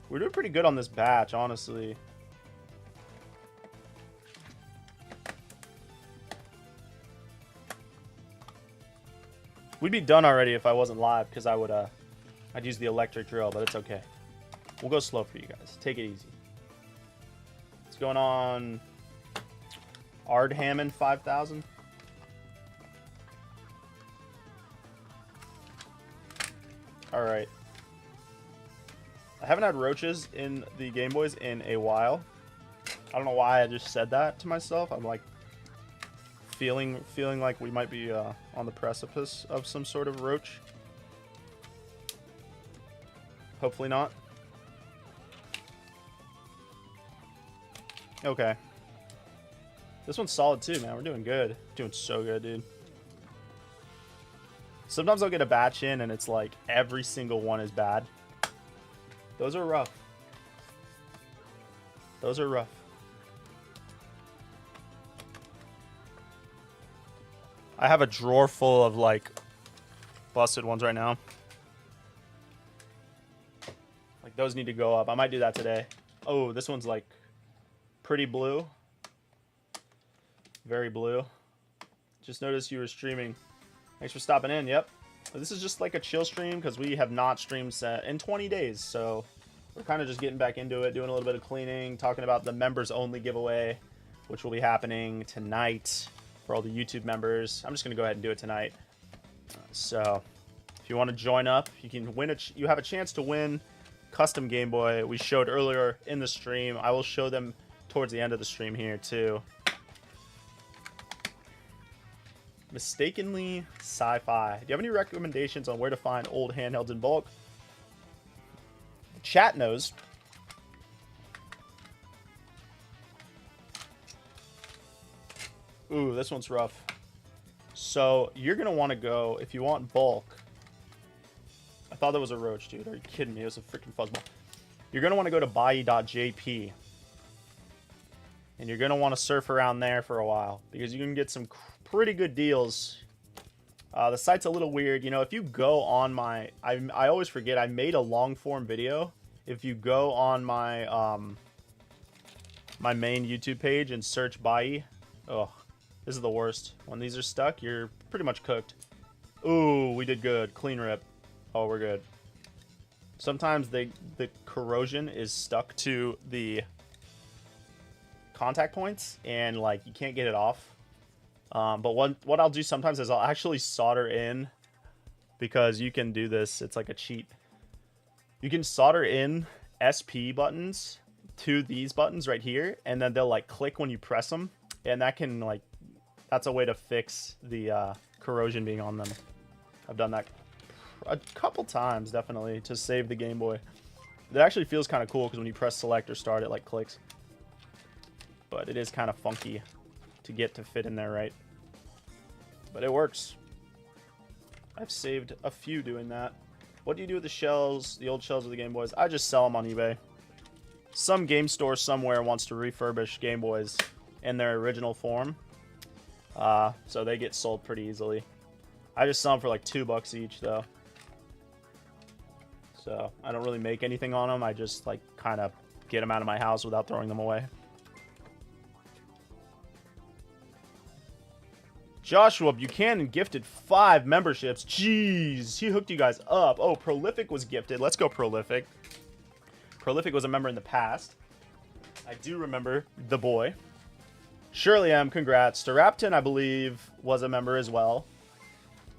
S1: We're doing pretty good on this batch, honestly. We'd be done already if I wasn't live, because I would, I'd use the electric drill, but it's okay. We'll go slow for you guys. Take it easy. What's going on? Ard Hammond 5000. Alright. I haven't had roaches in the Game Boys in a while. I don't know why I just said that to myself. I'm like feeling like we might be on the precipice of some sort of roach. Hopefully not. Okay. This one's solid too, man. We're doing good. Doing so good, dude. Sometimes I'll get a batch in and it's like every single one is bad. Those are rough. Those are rough. I have a drawer full of like busted ones right now. Like those need to go up. I might do that today. Oh, this one's like pretty blue. Very blue. Just noticed you were streaming. Thanks for stopping in. Yep. This is just like a chill stream because we have not streamed in 20 days. So we're kind of just getting back into it, doing a little bit of cleaning, talking about the members only giveaway, which will be happening tonight for all the YouTube members. I'm just going to go ahead and do it tonight. So if you want to join up, you can win you have a chance to win custom Game Boy we showed earlier in the stream. I will show them towards the end of the stream here too. Mistakenly Sci-Fi. Do you have any recommendations on where to find old handhelds in bulk? The chat knows. Ooh, this one's rough. So you're going to want to go, if you want bulk. I thought that was a roach, dude. Are you kidding me? It was a freaking fuzzball. You're going to want to go to buy.jp. And you're going to want to surf around there for a while. Because you can get some pretty good deals. The site's a little weird. You know, if you go on my... I always forget, I made a long form video. If you go on my my main YouTube page and search buy, oh, this is the worst. When these are stuck, you're pretty much cooked. Ooh, we did good. Clean rip. Oh, we're good. Sometimes the corrosion is stuck to the contact points and like you can't get it off. But what I'll do sometimes is I'll actually solder in, because you can do this. It's like a cheat. You can solder in SP buttons to these buttons right here, and then they'll like click when you press them, and that can like, that's a way to fix the corrosion being on them. I've done that a couple times, definitely, to save the Game Boy. It actually feels kind of cool because when you press select or start, it like clicks. But it is kind of funky to get to fit in there right. But it works. I've saved a few doing that. What do you do with the shells, the old shells of the Game Boys? I just sell them on eBay. Some game store somewhere wants to refurbish Game Boys in their original form. So they get sold pretty easily. I just sell them for like $2 each though. So I don't really make anything on them. I just like kind of get them out of my house without throwing them away. Joshua Buchanan gifted 5 memberships. Jeez, he hooked you guys up. Oh, Prolific was gifted. Let's go, Prolific. Prolific was a member in the past. I do remember the boy. Shirley M, congrats. Starapton, I believe, was a member as well.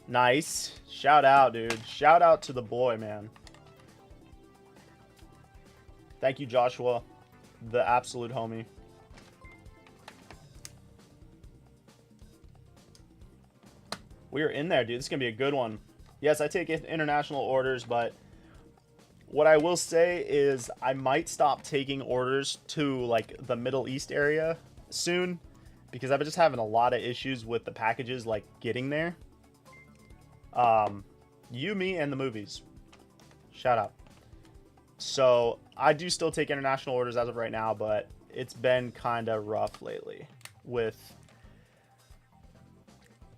S1: Nice. Shout out, dude. Shout out to the boy, man. Thank you, Joshua. The absolute homie. We are in there, dude. This is going to be a good one. Yes, I take international orders, but what I will say is I might stop taking orders to, like, the Middle East area soon, because I've been just having a lot of issues with the packages, like, getting there. You, me, and the movies. Shout out. So, I do still take international orders as of right now, but it's been kind of rough lately with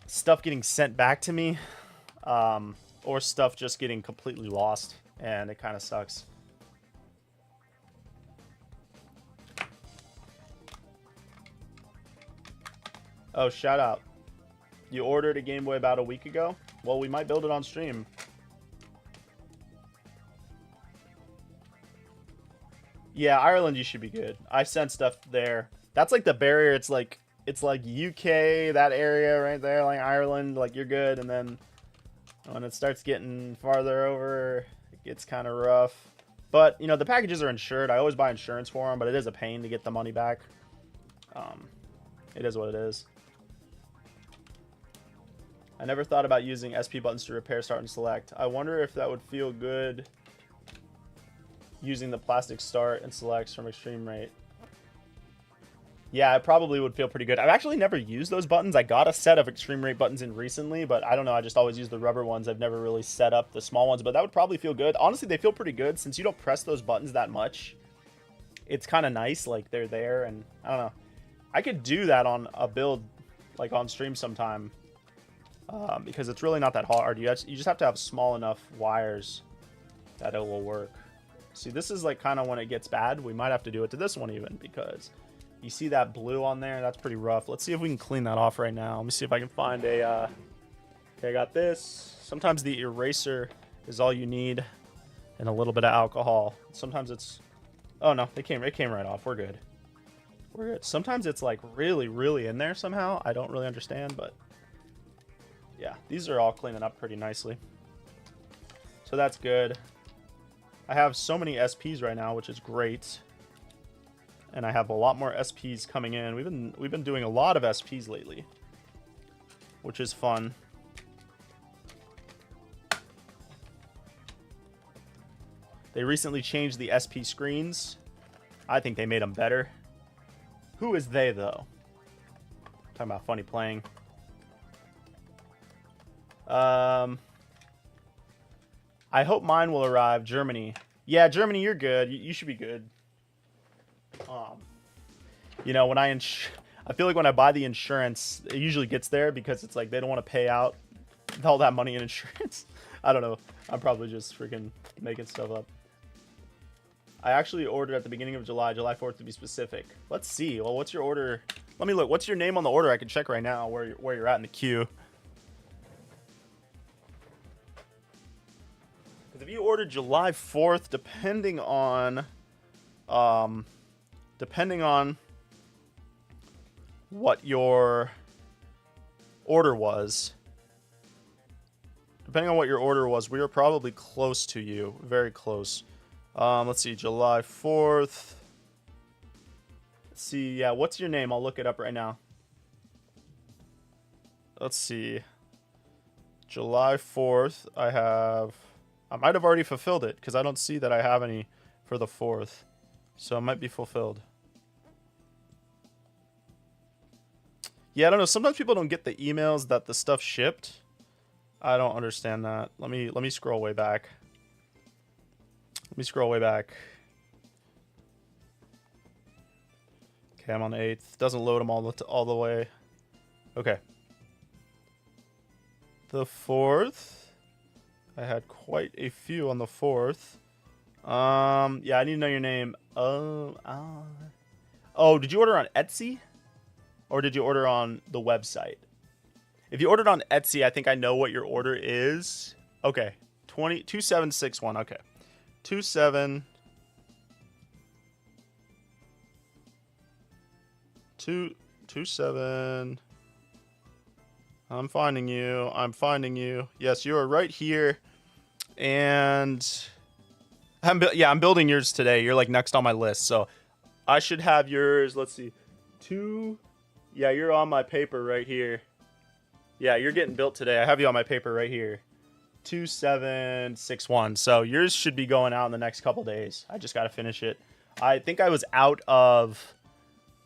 S1: stuff getting sent back to me, or stuff just getting completely lost, and it kind of sucks. Oh, shout out. You ordered a Game Boy about a week ago? Well, we might build it on stream. Yeah, Ireland, you should be good. I sent stuff there. That's like the barrier. It's like UK, that area right there, like Ireland, like you're good. And then when it starts getting farther over, it gets kind of rough. But, you know, the packages are insured. I always buy insurance for them, but it is a pain to get the money back. It is what it is. I never thought about using SP buttons to repair, start, and select. I wonder if that would feel good using the plastic start and selects from extreme rate. Yeah, it probably would feel pretty good. I've actually never used those buttons. I got a set of extreme rate buttons in recently, but I don't know. I just always use the rubber ones. I've never really set up the small ones, but that would probably feel good. Honestly, they feel pretty good since you don't press those buttons that much. It's kind of nice, like they're there, and I don't know. I could do that on a build, like on stream sometime. because it's really not that hard. You just have to have small enough wires that it will work. See, this is like kind of when it gets bad. We might have to do it to this one even, because you see that blue on there? That's pretty rough. Let's see if we can clean that off right now. Let me see if I can find a... Okay, I got this. Sometimes the eraser is all you need, and a little bit of alcohol. Sometimes it's... Oh no, it came right off. We're good. We're good. Sometimes it's like really, really in there somehow. I don't really understand, but yeah, these are all cleaning up pretty nicely. So that's good. I have so many SPs right now, which is great. And I have a lot more SPs coming in. We've been doing a lot of SPs lately, which is fun. They recently changed the SP screens. I think they made them better. Who is they, though? Talking about funny playing. I hope mine will arrive. Germany. Yeah, Germany, you're good. You should be good. You know, when I feel like when I buy the insurance, it usually gets there because it's like they don't want to pay out all that money in insurance. I don't know. I'm probably just freaking making stuff up. I actually ordered at the beginning of July 4th to be specific. Let's see. Well, what's your order? Let me look. What's your name on the order? I can check right now where you're at in the queue. Because if you ordered July 4th, depending on what your order was, we are probably close to you. Very close. Let's see, July 4th. Let's see, yeah, what's your name? I'll look it up right now. Let's see. July 4th, I might have already fulfilled it, because I don't see that I have any for the 4th. So it might be fulfilled. Yeah, I don't know. Sometimes people don't get the emails that the stuff shipped. I don't understand that. Let me scroll way back. Okay, I'm on the 8th. Doesn't load them all the way. Okay. The 4th. I had quite a few on the 4th. Yeah, I need to know your name. Oh, did you order on Etsy? Or did you order on the website? If you ordered on Etsy, I think I know what your order is. Okay. 2761. Okay. 27. I'm finding you. Yes, you are right here. And I'm building yours today. You're like next on my list. So I should have yours. Let's see. 2. Yeah, you're on my paper right here. Yeah, you're getting built today. I have you on my paper right here. 2761. So yours should be going out in the next couple days. I just got to finish it. I think I was out of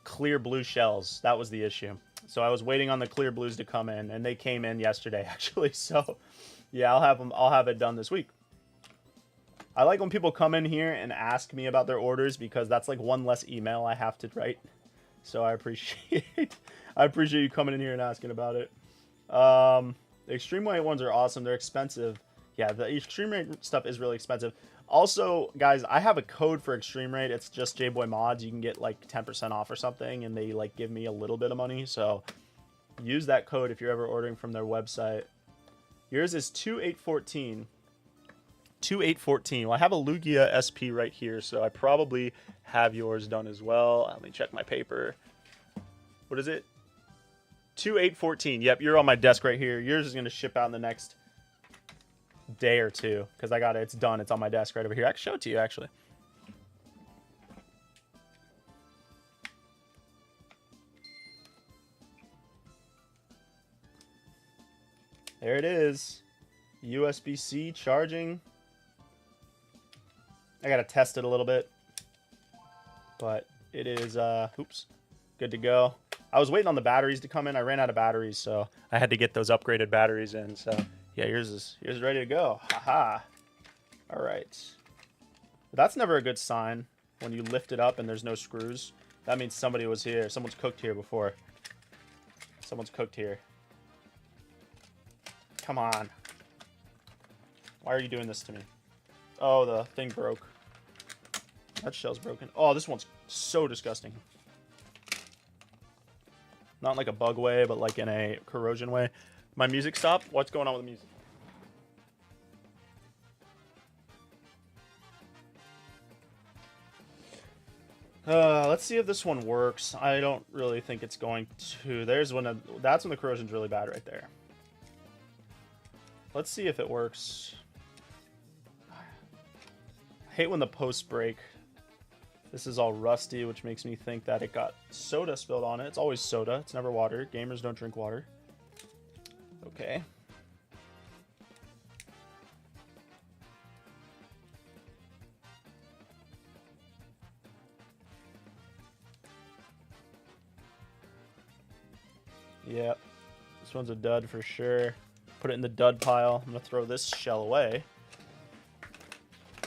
S1: clear blue shells. That was the issue. So I was waiting on the clear blues to come in, and they came in yesterday actually. So yeah, I'll have it done this week. I like when people come in here and ask me about their orders, because that's like one less email I have to write. So I appreciate you coming in here and asking about it. The extreme weight ones are awesome. They're expensive. Yeah, the extreme rate stuff is really expensive. Also, guys, I have a code for extreme rate. It's just JBoy Mods. You can get like 10% off or something, and they like give me a little bit of money. So use that code if you're ever ordering from their website. Yours is 2814. 2814. Well, I have a Lugia SP right here, so I probably have yours done as well. Let me check my paper. What is it? 2814. Yep, you're on my desk right here. Yours is going to ship out in the next day or two, because I got it. It's done. It's on my desk right over here. I can show it to you, actually. There it is. USB-C charging. I got to test it a little bit, but it is, oops, good to go. I was waiting on the batteries to come in. I ran out of batteries, so I had to get those upgraded batteries in. So yeah, yours is ready to go. Haha. All right. That's never a good sign when you lift it up and there's no screws. That means somebody was here. Someone's cooked here before. Someone's cooked here. Come on. Why are you doing this to me? Oh, the thing broke. That shell's broken. Oh, this one's so disgusting. Not in like a bug way, but like in a corrosion way. My music stopped? What's going on with the music? Let's see if this one works. I don't really think it's going to. There's one. That's when the corrosion's really bad right there. Let's see if it works. I hate when the posts break. This is all rusty, which makes me think that it got soda spilled on it. It's always soda. It's never water. Gamers don't drink water. Okay. Yep. This one's a dud for sure. Put it in the dud pile. I'm going to throw this shell away.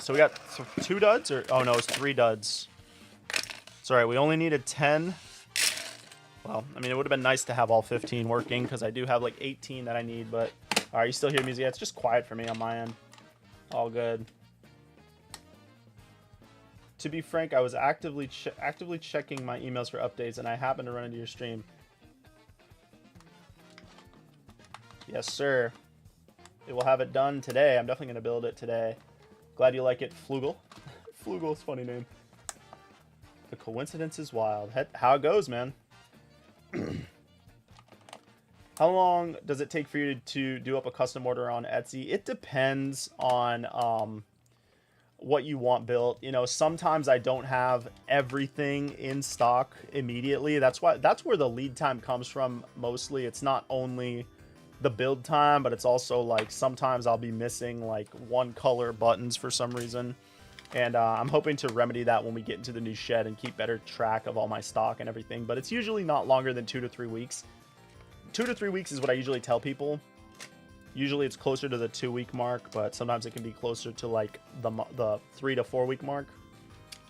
S1: So we got 2 duds? Or oh no, it's 3 duds. It's alright, we only needed 10. Well, I mean, it would have been nice to have all 15 working, because I do have like 18 that I need, but... Alright, you still hear music? Yeah, it's just quiet for me on my end. All good. To be frank, I was actively checking my emails for updates, and I happened to run into your stream. Yes, sir. It will have it done today. I'm definitely going to build it today. Glad you like it, Flugel. Flugel is a funny name. The coincidence is wild. How it goes, man. How long does it take for you to do up a custom order on Etsy? It depends on what you want built. You know, sometimes I don't have everything in stock immediately. That's where the lead time comes from mostly. It's not only the build time, but it's also like sometimes I'll be missing like one color buttons for some reason. And I'm hoping to remedy that when we get into the new shed and keep better track of all my stock and everything. But it's usually not longer than 2 to 3 weeks. 2 to 3 weeks is what I usually tell people. Usually it's closer to the 2-week mark, but sometimes it can be closer to like the 3 to 4 week mark.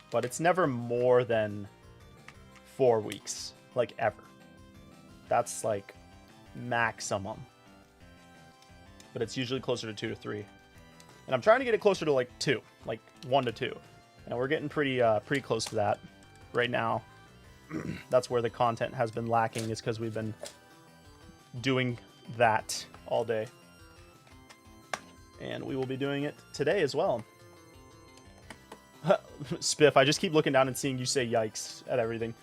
S1: But it's never more than 4 weeks, like ever. That's like maximum. But it's usually closer to 2 to 3. And I'm trying to get it closer to like 2, like 1 to 2. And we're getting pretty close to that right now. That's where the content has been lacking, is because we've been doing that all day. And we will be doing it today as well. Spiff, I just keep looking down and seeing you say yikes at everything.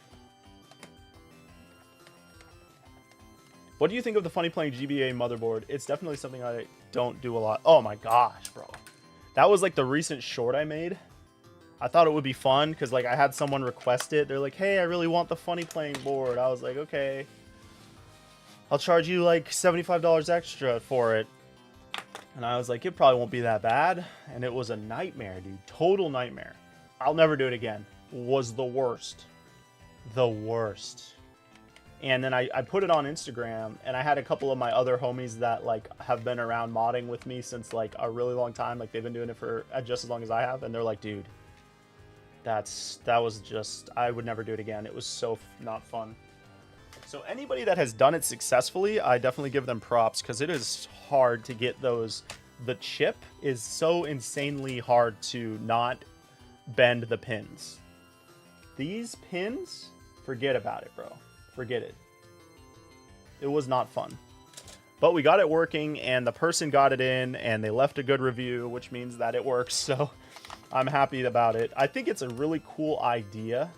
S1: What do you think of the funny playing GBA motherboard? It's definitely something I don't do a lot. Oh my gosh, bro. That was like the recent short I made. I thought it would be fun because like I had someone request it. They're like, hey, I really want the funny playing board. I was like, okay. I'll charge you like $75 extra for it. And I was like, it probably won't be that bad. And it was a nightmare, dude. Total nightmare. I'll never do it again. Was the worst. The worst. And then I put it on Instagram, and I had a couple of my other homies that like have been around modding with me since like a really long time. Like they've been doing it for just as long as I have, and they're like, dude, that was just, I would never do it again. It was so not fun. So anybody that has done it successfully, I definitely give them props, because it is hard to get those. The chip is so insanely hard to not bend the pins. These pins, forget about it, bro. Forget it. It was not fun. But we got it working, and the person got it in, and they left a good review, which means that it works, so I'm happy about it. I think it's a really cool idea,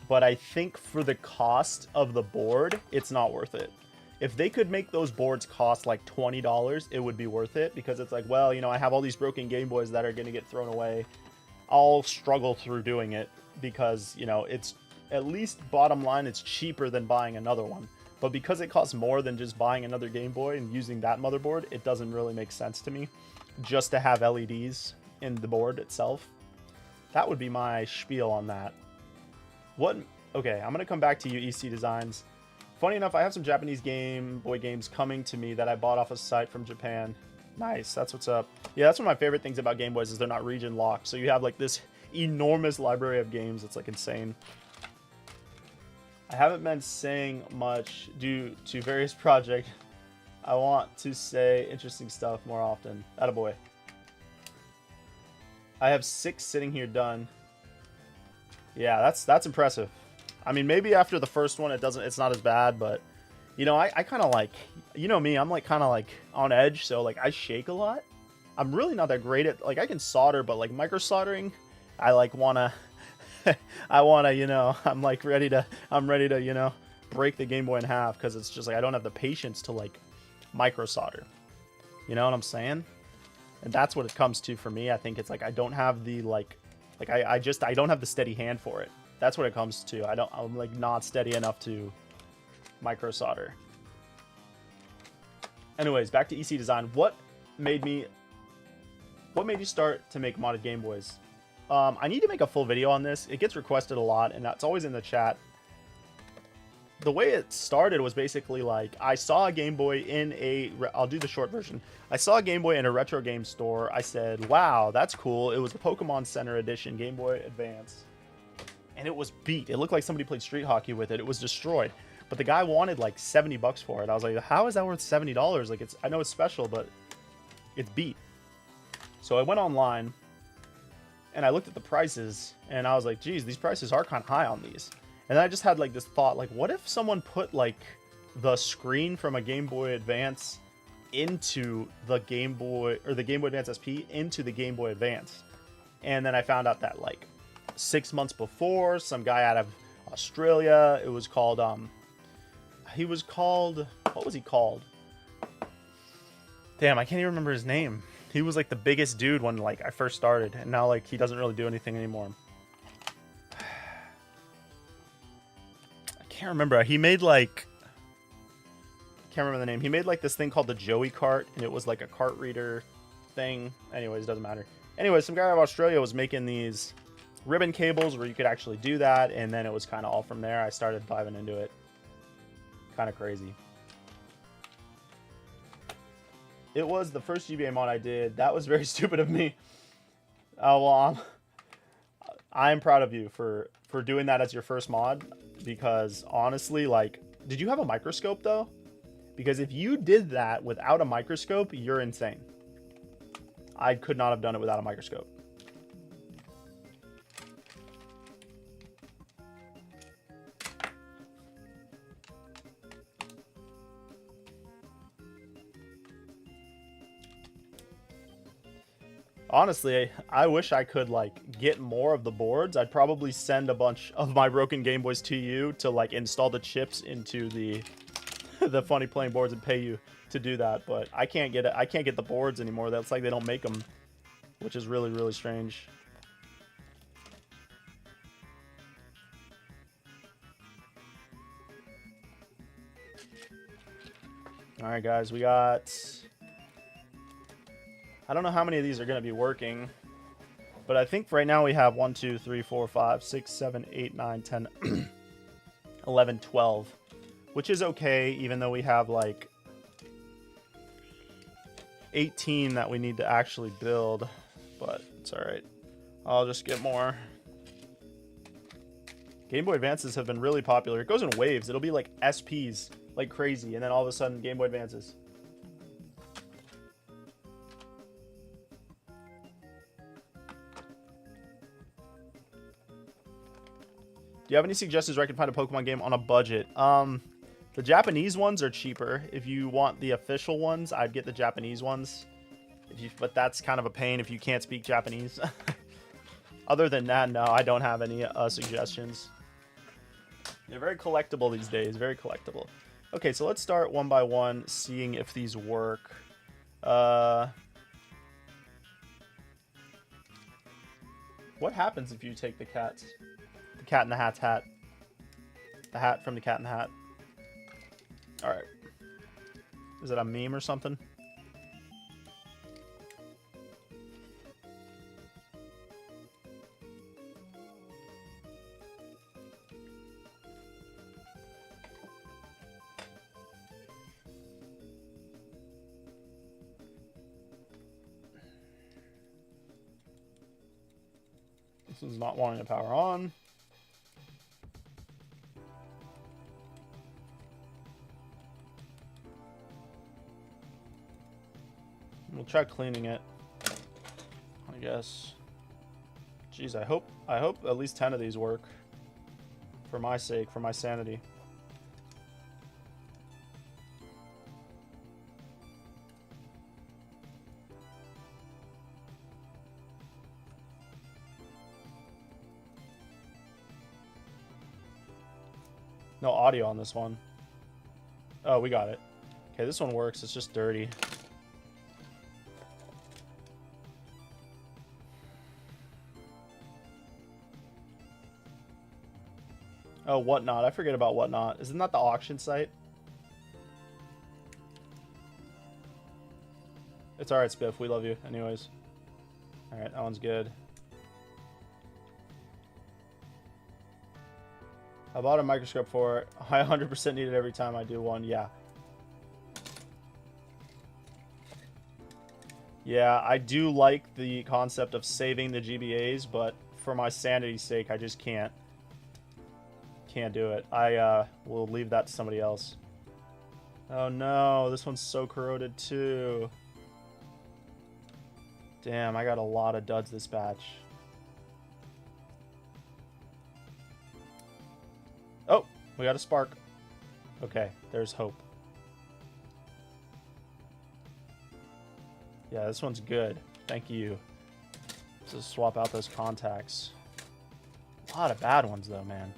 S1: but I think for the cost of the board, it's not worth it. If they could make those boards cost like $20, it would be worth it, because it's like, well, you know, I have all these broken Game Boys that are going to get thrown away. I'll struggle through doing it because, you know, it's at least bottom line, it's cheaper than buying another one. But because it costs more than just buying another Game Boy and using that motherboard, it doesn't really make sense to me just to have LEDs in the board itself. That would be my spiel on that. What? Okay, I'm going to come back to you, EC Designs. Funny enough, I have some Japanese Game Boy games coming to me that I bought off a site from Japan. Nice, that's what's up. Yeah, that's one of my favorite things about Game Boys is they're not region locked. So you have like this enormous library of games. It's like insane. I haven't been saying much due to various projects. I want to say interesting stuff more often. Attaboy. I have 6 sitting here done. Yeah, that's impressive. I mean, maybe after the first one, it's not as bad, but you know, I kind of like, you know me, I'm like kind of like on edge, so like I shake a lot. I'm really not that great at, like, I can solder, but like micro soldering, I like wanna, I wanna, you know, I'm ready to, you know, break the Game Boy in half, because it's just like I don't have the patience to like micro solder. You know what I'm saying? And that's what it comes to for me. I think it's like I don't have the I don't have the steady hand for it. That's what it comes to. I'm like not steady enough to micro solder. Anyways, back to EC design. What made you start to make modded Game Boys? I need to make a full video on this. It gets requested a lot, and that's always in the chat. The way it started was basically like I saw a Game Boy in I'll do the short version. I saw a Game Boy in a retro game store. I said, wow, that's cool. It was the Pokemon Center Edition Game Boy Advance. And it was beat. It looked like somebody played street hockey with it. It was destroyed. But the guy wanted like 70 bucks for it. I was like, how is that worth $70? Like, I know it's special, but it's beat. So I went online and I looked at the prices and I was like, geez, these prices are kind of high on these. And then I just had like this thought, like, what if someone put like the screen from a Game Boy Advance into the Game Boy, or the Game Boy Advance SP into the Game Boy Advance? And then I found out that like 6 months before, some guy out of Australia, it was called, what was he called? Damn, I can't even remember his name. He was like the biggest dude when like I first started, and now like he doesn't really do anything anymore. Can't remember. He made like, can't remember the name. He made like this thing called the Joey cart, and it was like a cart reader thing. Anyways, doesn't matter. Anyways, some guy out of Australia was making these ribbon cables where you could actually do that, and then it was kind of all from there. I started diving into it. Kind of crazy. It was the first GBA mod I did. That was very stupid of me. Oh well, I'm proud of you for doing that as your first mod. Because honestly, like, did you have a microscope though? Because if you did that without a microscope, you're insane. I could not have done it without a microscope. Honestly, I wish I could like get more of the boards. I'd probably send a bunch of my broken Game Boys to you to like install the chips into the the funny playing boards and pay you to do that. But I can't get it. I can't get the boards anymore. That's like they don't make them, which is really, really strange. All right, guys, we got, I don't know how many of these are going to be working, but I think right now we have 1, 2, 3, 4, 5, 6, 7, 8, 9, 10, 11, 12, which is okay, even though we have like 18 that we need to actually build, but it's all right. I'll just get more. Game Boy Advances have been really popular. It goes in waves. It'll be like SPs like crazy, and then all of a sudden Game Boy Advances. Do you have any suggestions where I can find a Pokemon game on a budget? The Japanese ones are cheaper. If you want the official ones, I'd get the Japanese ones. But that's kind of a pain if you can't speak Japanese. Other than that, no, I don't have any suggestions. They're very collectible these days, very collectible. Okay, so let's start one by one, seeing if these work. What happens if you take the Cat in the Hat's hat? The hat from the Cat in the Hat. Alright. Is it a meme or something? This is not wanting to power on. We'll try cleaning it, I guess. Jeez, I hope at least 10 of these work. For my sake, for my sanity. No audio on this one. Oh, we got it. Okay, this one works. It's just dirty. Oh, Whatnot. I forget about Whatnot. Isn't that the auction site? It's alright, Spiff. We love you. Anyways. Alright, that one's good. I bought a microscope for it. I 100% need it every time I do one. Yeah. Yeah, I do like the concept of saving the GBAs, but for my sanity's sake, I just can't. Can't do it. I will leave that to somebody else. Oh no, this one's so corroded too. Damn, I got a lot of duds this batch. Oh, we got a spark. Okay, there's hope. Yeah, this one's good. Thank you. Just swap out those contacts. A lot of bad ones though, man.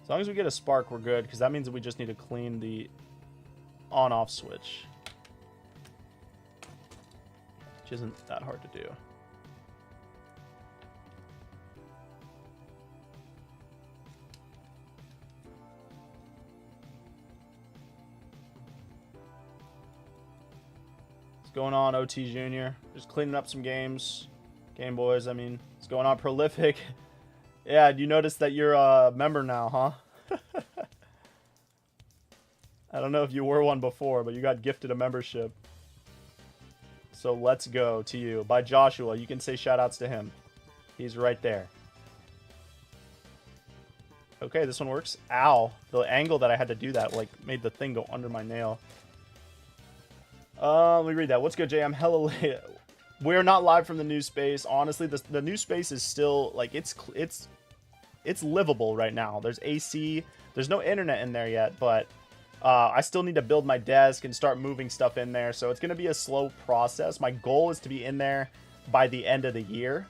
S1: As long as we get a spark, we're good, because that means that we just need to clean the on-off switch. Which isn't that hard to do. What's going on, OT Junior? Just cleaning up some games. Game Boys, I mean. What's going on, Prolific? Yeah, you noticed that you're a member now, huh? I don't know if you were one before, but you got gifted a membership. So let's go to you. By Joshua, you can say shoutouts to him. He's right there. Okay, this one works. Ow. The angle that I had to do that, like, made the thing go under my nail. Let me read that. What's good, Jay? I'm hella late. We're not live from the new space. Honestly, the new space is still, like, it's livable right now. There's AC. There's no internet in there yet, but I still need to build my desk and start moving stuff in there. So it's going to be a slow process. My goal is to be in there by the end of the year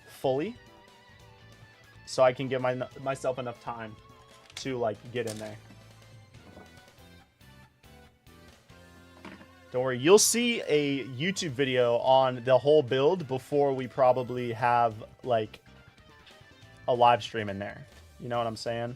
S1: fully, so I can give myself enough time to, like, get in there. Don't worry, you'll see a YouTube video on the whole build before we probably have, like, a live stream in there. You know what I'm saying?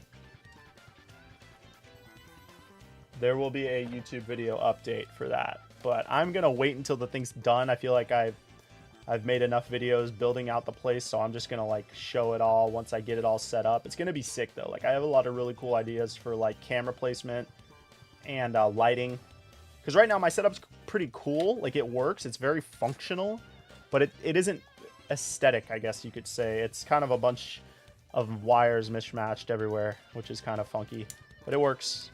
S1: There will be a YouTube video update for that. But I'm going to wait until the thing's done. I feel like I've made enough videos building out the place, so I'm just going to, like, show it all once I get it all set up. It's going to be sick, though. Like, I have a lot of really cool ideas for, like, camera placement and lighting. Because right now my setup's pretty cool. Like, it works. It's very functional. But it isn't aesthetic, I guess you could say. It's kind of a bunch of wires mismatched everywhere, which is kind of funky. But it works.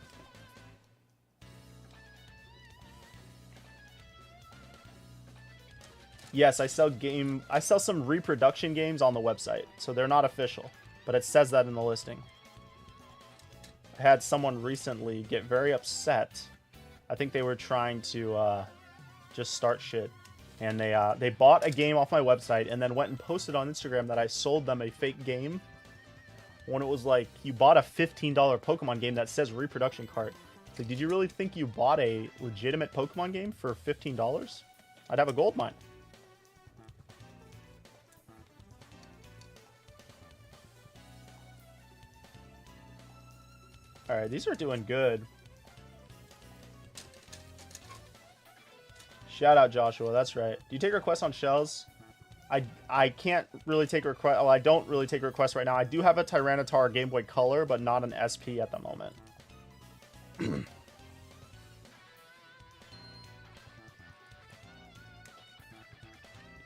S1: Yes, I sell some reproduction games on the website. So they're not official. But it says that in the listing. I had someone recently get very upset. I think they were trying to just start shit, and they bought a game off my website and then went and posted on Instagram that I sold them a fake game, when it was like, you bought a $15 Pokemon game that says reproduction cart. Like, did you really think you bought a legitimate Pokemon game for $15? I'd have a gold mine. Alright, these are doing good. Shout out Joshua, that's right. Do you take requests on shells? I can't really take requests. Well, I don't really take requests right now. I do have a Tyranitar Game Boy Color, but not an SP at the moment.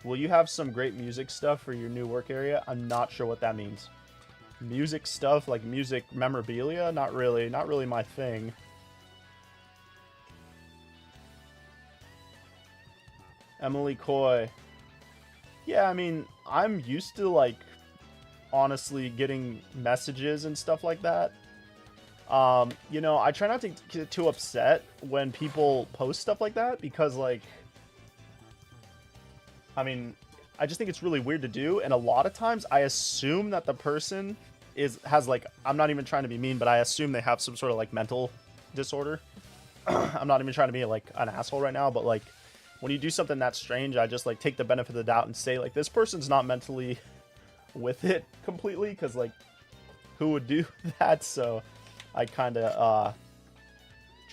S1: Will you have some great music stuff for your new work area? I'm not sure what that means. music stuff, like music memorabilia, not really my thing. Emily Coy. Yeah, I mean, I'm used to, like, honestly getting messages and stuff like that. You know, I try not to get too upset when people post stuff like that because, like, I mean, I just think it's really weird to do, and a lot of times I assume that the person has like, I'm not even trying to be mean, but I assume they have some sort of like mental disorder. I'm not even trying to be like an asshole right now, but like when you do something that strange, I just like take the benefit of the doubt and say like, this person's not mentally with it completely, because like who would do that? So I kind of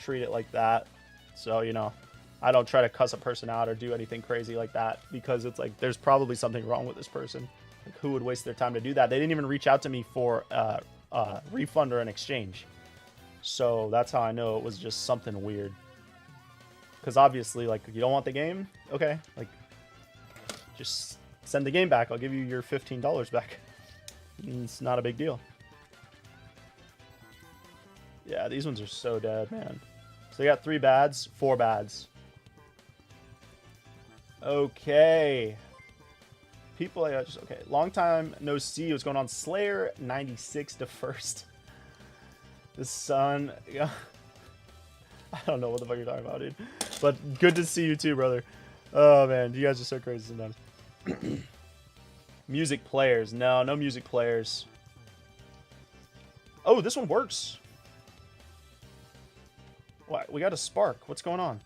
S1: treat it like that. So, you know, I don't try to cuss a person out or do anything crazy like that, because it's like there's probably something wrong with this person. Like, who would waste their time to do that? They didn't even reach out to me for a refund or an exchange. So that's how I know it was just something weird. Because obviously, like, you don't want the game? Okay, like, just send the game back. I'll give you your $15 back. It's not a big deal. Yeah, these ones are so dead, man. So they got 3 bads, 4 bads. Okay. People, okay. Long time no see. What's going on? Slayer 96 to first. The sun. Yeah. I don't know what the fuck you're talking about, dude. But good to see you too, brother. Oh man, you guys are so crazy sometimes. Music players. No music players. Oh, this one works. What? We got a spark. What's going on?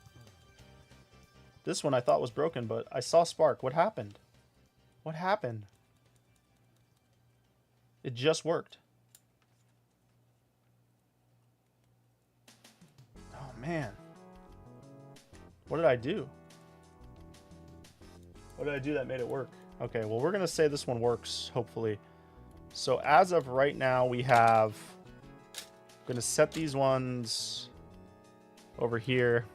S1: This one I thought was broken, but I saw spark. What happened? What happened? It just worked. Oh, man. What did I do? What did I do that made it work? Okay, well, we're going to say this one works, hopefully. So as of right now, we have... I'm going to set these ones over here.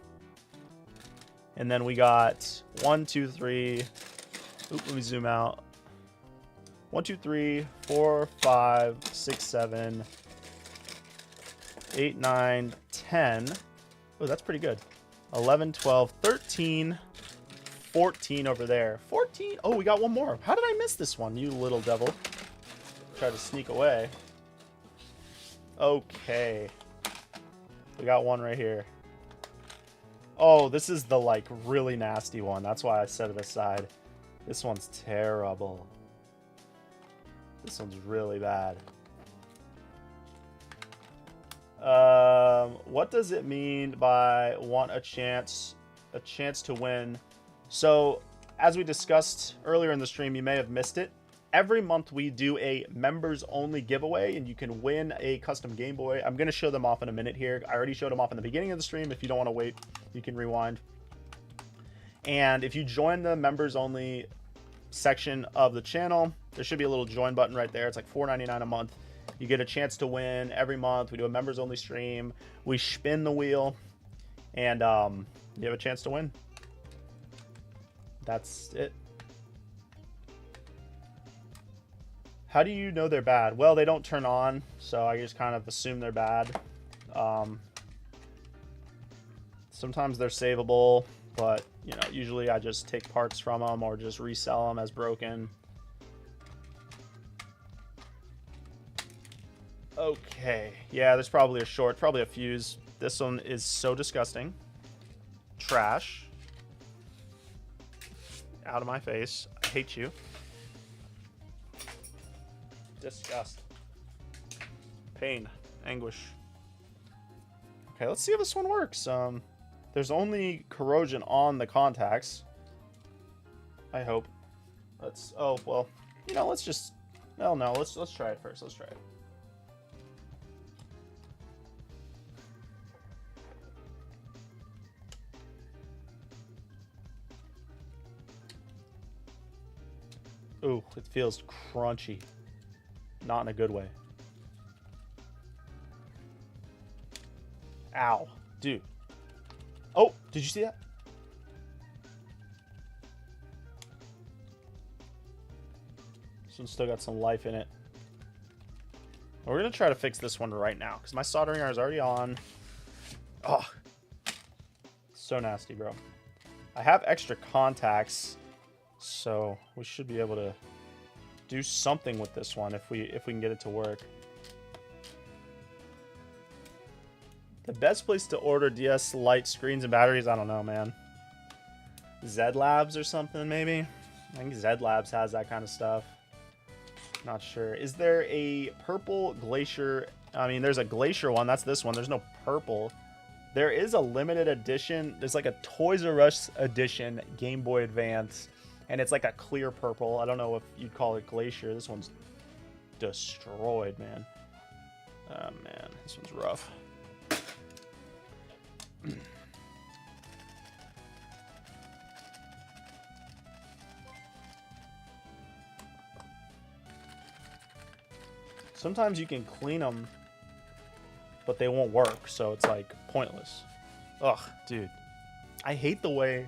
S1: And then we got 1, 2, 3. Oop, let me zoom out. 1, 2, 3, 4, 5, 6, 7, 8, 9, 10. Oh, that's pretty good. 11, 12, 13, 14 over there. 14? Oh, we got one more. How did I miss this one, you little devil? Try to sneak away. Okay. We got one right here. Oh, this is the, like, really nasty one. That's why I set it aside. This one's terrible. This one's really bad. What does it mean by want a chance to win? So, as we discussed earlier in the stream, you may have missed it. Every month we do a members-only giveaway, and you can win a custom Game Boy. I'm going to show them off in a minute here. I already showed them off in the beginning of the stream. If you don't want to wait, you can rewind. And if you join the members-only section of the channel, there should be a little join button right there. It's like $4.99 a month. You get a chance to win every month. We do a members-only stream. We spin the wheel, and you have a chance to win. That's it. How do you know they're bad? Well, they don't turn on, so I just kind of assume they're bad. Sometimes they're savable, but, you know, usually I just take parts from them or just resell them as broken. Okay. Yeah, there's probably a short, probably a fuse. This one is so disgusting. Trash. Out of my face. I hate you. Disgust. Pain. Anguish. Okay, let's see if this one works. There's only corrosion on the contacts. I hope. Let's... Oh, well. You know, let's just... No, let's try it first. Let's try it. Ooh, it feels crunchy. Not in a good way. Ow. Dude. Oh, did you see that? This one's still got some life in it. We're going to try to fix this one right now because my soldering iron is already on. Oh, so nasty, bro. I have extra contacts, so we should be able to do something with this one if we can get it to work. The best place to order DS Lite screens and batteries, I don't know, man. Zed Labs or something, maybe? I think Zed Labs has that kind of stuff. Not sure. Is there a purple Glacier? I mean, there's a Glacier one. That's this one. There's no purple. There is a limited edition. There's like a Toys R Us edition Game Boy Advance. And it's like a clear purple. I don't know if you'd call it Glacier. This one's destroyed, man. Oh, man. This one's rough. Sometimes you can clean them, but they won't work, so it's like pointless. Ugh, dude. I hate the way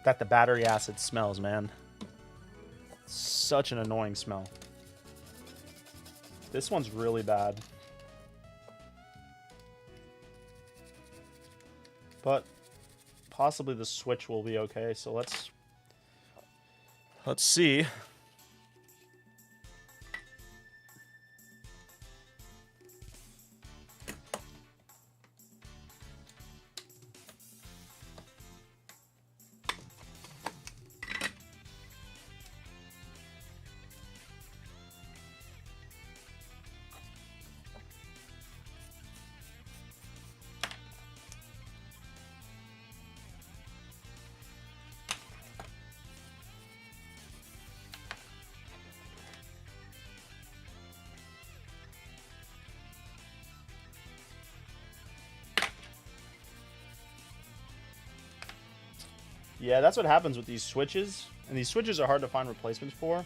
S1: that the battery acid smells, man. Such an annoying smell. This one's really bad. But possibly the switch will be okay, so let's see. Yeah, that's what happens with these switches. And these switches are hard to find replacements for.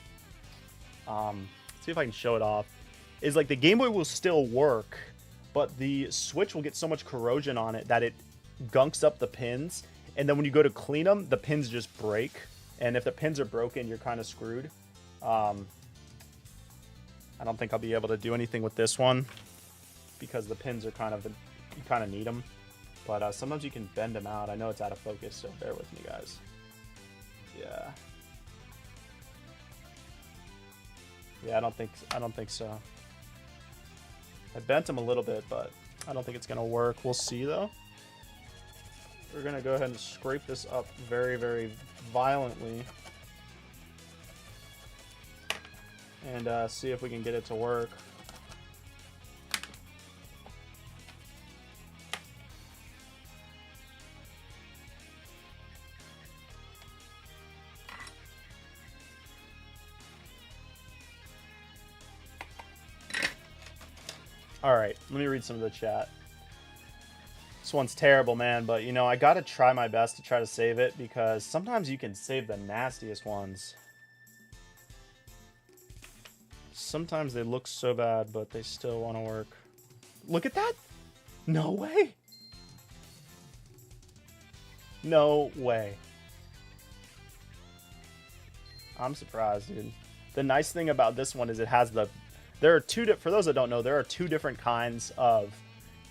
S1: See if I can show it off. Is like the Game Boy will still work, but the switch will get so much corrosion on it that it gunks up the pins. And then when you go to clean them, the pins just break. And if the pins are broken, you're kind of screwed. I don't think I'll be able to do anything with this one because the pins are kind of, you kind of need them. But sometimes you can bend them out. I know it's out of focus, so bear with me, guys. Yeah. Yeah, I don't think so. I bent them a little bit, but I don't think it's gonna work. We'll see though. We're gonna go ahead and scrape this up very, very violently. And see if we can get it to work. Alright, let me read some of the chat. This one's terrible, man, but, you know, I gotta try my best to try to save it, because sometimes you can save the nastiest ones. Sometimes they look so bad, but they still want to work. Look at that! No way! No way. I'm surprised, dude. The nice thing about this one is it has the... There are for those that don't know, there are two different kinds of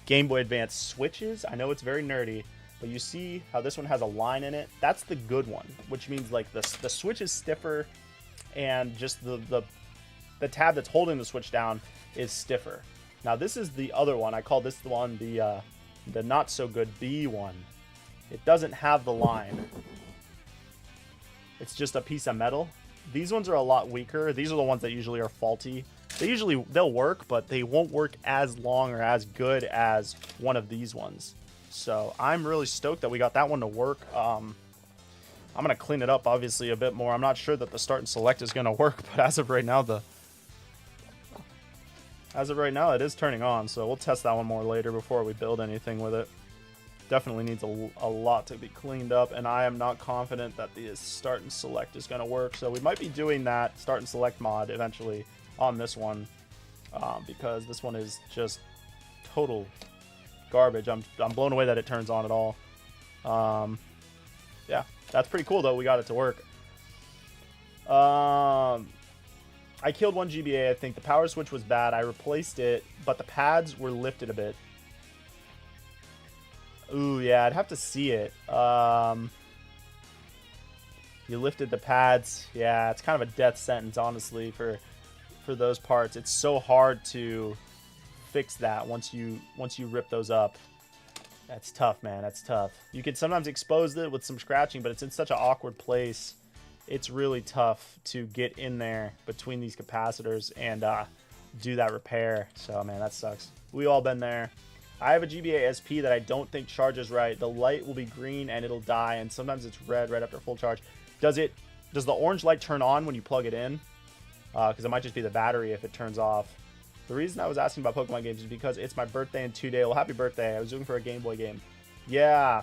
S1: Game Boy Advance switches. I know it's very nerdy, but you see how this one has a line in it? That's the good one, which means like the switch is stiffer and just the tab that's holding the switch down is stiffer. Now this is the other one. I call this the one the not so good B one. It doesn't have the line. It's just a piece of metal. These ones are a lot weaker. These are the ones that usually are faulty. They'll work, but they won't work as long or as good as one of these ones. So I'm really stoked that we got that one to work. I'm gonna clean it up obviously a bit more. I'm not sure that the start and select is gonna work, but as of right now it is turning on. So we'll test that one more later before we build anything with it. Definitely needs a lot to be cleaned up, and I am not confident that the start and select is gonna work. So we might be doing that start and select mod eventually on this one, because this one is just total garbage. I'm blown away that it turns on at all. Yeah, that's pretty cool though. We got it to work. I I killed one GBA, I think. The power switch was bad. I replaced it, but the pads were lifted a bit. Ooh, yeah, I'd have to see it. You lifted the pads. Yeah, it's kind of a death sentence, honestly, for those parts. It's so hard to fix that once you rip those up. That's tough, man. That's tough. You can sometimes expose it with some scratching, but it's in such an awkward place. It's really tough to get in there between these capacitors and do that repair. So, man, that sucks. We all been there. I have a GBA SP that I don't think charges right. The light will be green and it'll die, and sometimes it's red right after full charge. Does the orange light turn on when you plug it in? Because it might just be the battery if it turns off. The reason I was asking about Pokemon games is because it's my birthday in 2 days. Well, happy birthday. I was looking for a Game Boy game. Yeah.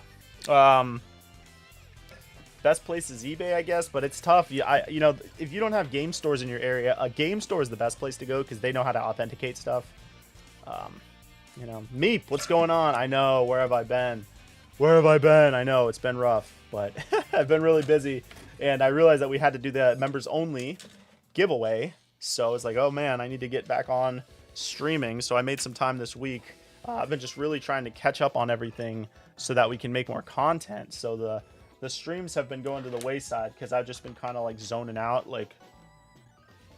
S1: Best place is eBay, I guess, but it's tough. You know, if you don't have game stores in your area, a game store is the best place to go because they know how to authenticate stuff. You know, Meep, what's going on? I know. Where have I been? Where have I been? I know it's been rough, but I've been really busy, and I realized that we had to do the members only giveaway. So it's like, oh man, I need to get back on streaming. So I made some time this week. I've been just really trying to catch up on everything so that we can make more content. So the streams have been going to the wayside because I've just been kind of like zoning out. Like,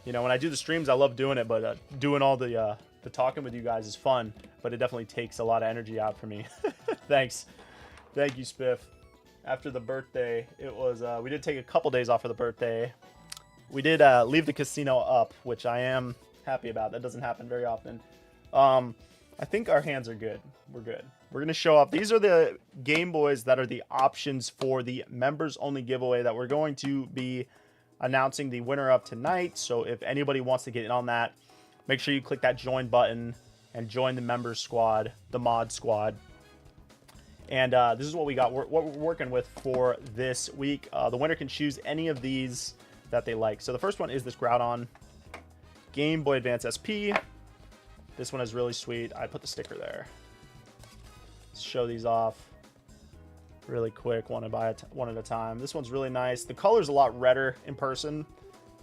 S1: you know, when I do the streams, I love doing it, but doing all the talking with you guys is fun, but it definitely takes a lot of energy out for me. Thanks. Thank you, Spiff. After the birthday, it was, we did take a couple days off for the birthday. We did leave the casino up, which I am happy about. That doesn't happen very often. I think our hands are good. We're good. We're going to show off. These are the Game Boys that are the options for the members only giveaway that we're going to be announcing the winner of tonight. So if anybody wants to get in on that, make sure you click that join button and join the members squad, the mod squad. And this is what we got. What we're working with for this week. The winner can choose any of these that they like. So the first one is this Groudon Game Boy Advance SP. This one is really sweet. I put the sticker there. Let's show these off really quick, one at a time. This one's really nice. The color's a lot redder in person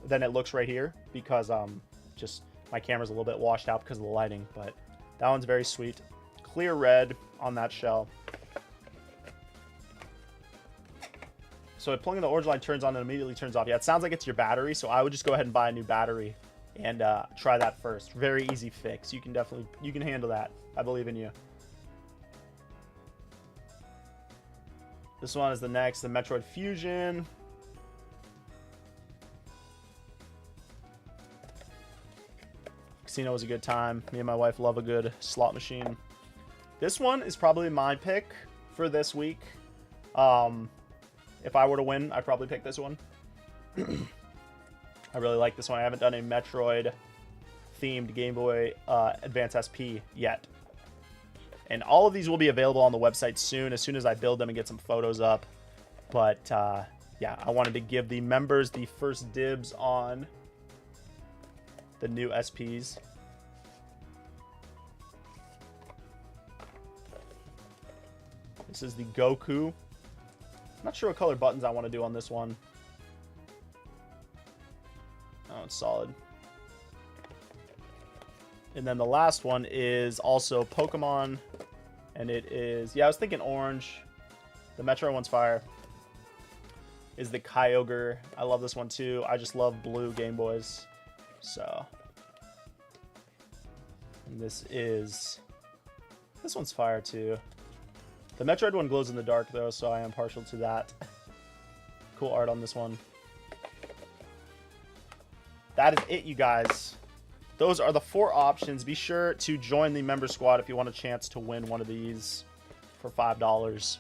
S1: than it looks right here because just my camera's a little bit washed out because of the lighting, but that one's very sweet. Clear red on that shell. So plugging the orange line turns on and immediately turns off. Yeah, it sounds like it's your battery, so I would just go ahead and buy a new battery and try that first. Very easy fix. You can handle that. I believe in you. This one is the next, the Metroid Fusion. Casino was a good time. Me and my wife love a good slot machine. This one is probably my pick for this week. If I were to win, I'd probably pick this one. I really like this one. I haven't done a Metroid-themed Game Boy Advance SP yet. And all of these will be available on the website soon as I build them and get some photos up. But, yeah, I wanted to give the members the first dibs on the new SPs. This is the Goku. I'm not sure what color buttons I want to do on this one. Oh, it's solid. And then the last one is also Pokemon. And it is... Yeah, I was thinking orange. The Metro one's fire. Is the Kyogre. I love this one too. I just love blue Game Boys. So... And this one's fire too. The Metroid one glows in the dark though, so I am partial to that. Cool art on this one. That is it, you guys. Those are the 4 options. Be sure to join the member squad if you want a chance to win one of these for $5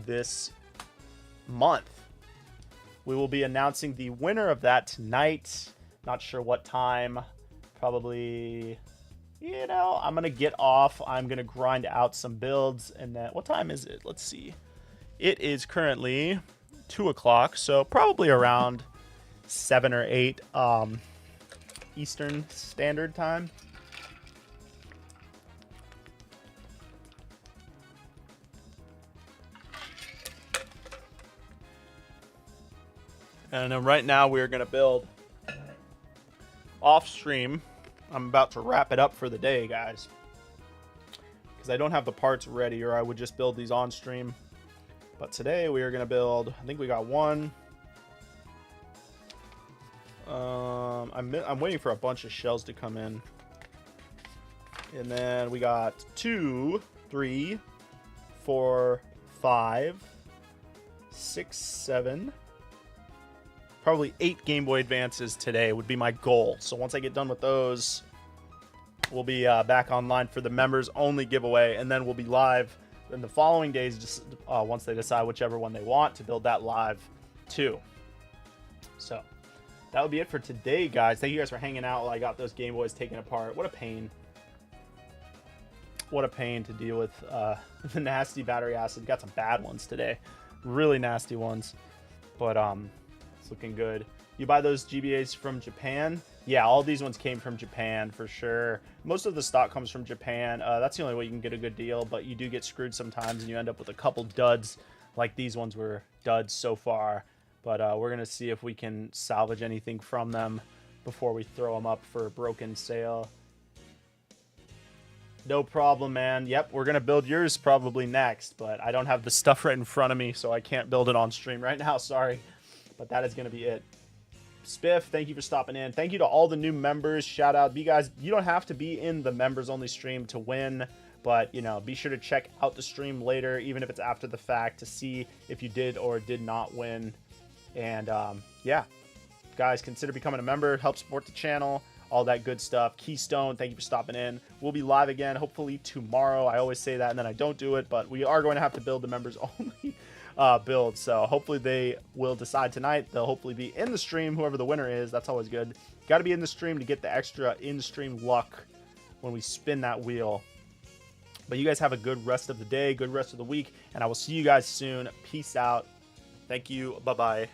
S1: this month. We will be announcing the winner of that tonight. Not sure what time. Probably... You know, I'm going to get off. I'm going to grind out some builds. And then, what time is it? Let's see. It is currently 2 o'clock. So probably around 7 or 8 Eastern Standard Time. And then right now we're going to build off stream, I'm about to wrap it up for the day, guys. Because I don't have the parts ready, or I would just build these on stream. But today we are going to build, I think we got one. I'm waiting for a bunch of shells to come in. And then we got 2, 3, 4, 5, 6, 7. Probably 8 Game Boy Advances today would be my goal. So once I get done with those, we'll be back online for the members only giveaway. And then we'll be live in the following days, just once they decide whichever one they want to build that live too. So that would be it for today, guys. Thank you guys for hanging out while I got those Game Boys taken apart. What a pain. What a pain to deal with the nasty battery acid. Got some bad ones today. Really nasty ones. But it's looking good. You buy those GBAs from Japan? Yeah, all these ones came from Japan for sure. Most of the stock comes from Japan. That's the only way you can get a good deal, but you do get screwed sometimes and you end up with a couple duds. Like these ones were duds so far. But we're going to see if we can salvage anything from them before we throw them up for a broken sale. No problem, man. Yep, we're going to build yours probably next, but I don't have the stuff right in front of me, so I can't build it on stream right now. Sorry. But that is going to be it. Spiff, thank you for stopping in. Thank you to all the new members. Shout out. You guys, you don't have to be in the members only stream to win, but you know, be sure to check out the stream later, even if it's after the fact, to see if you did or did not win. And yeah, guys, consider becoming a member. Help support the channel, all that good stuff. Keystone, thank you for stopping in. We'll be live again hopefully tomorrow. I always say that and then I don't do it, but we are going to have to build the members only build, so hopefully they will decide tonight. They'll hopefully be in the stream, whoever the winner is. That's always good. Got to be in the stream to get the extra in-stream luck when we spin that wheel. But you guys have a good rest of the day, good rest of the week, and I will see you guys soon. Peace out. Thank you. Bye-bye.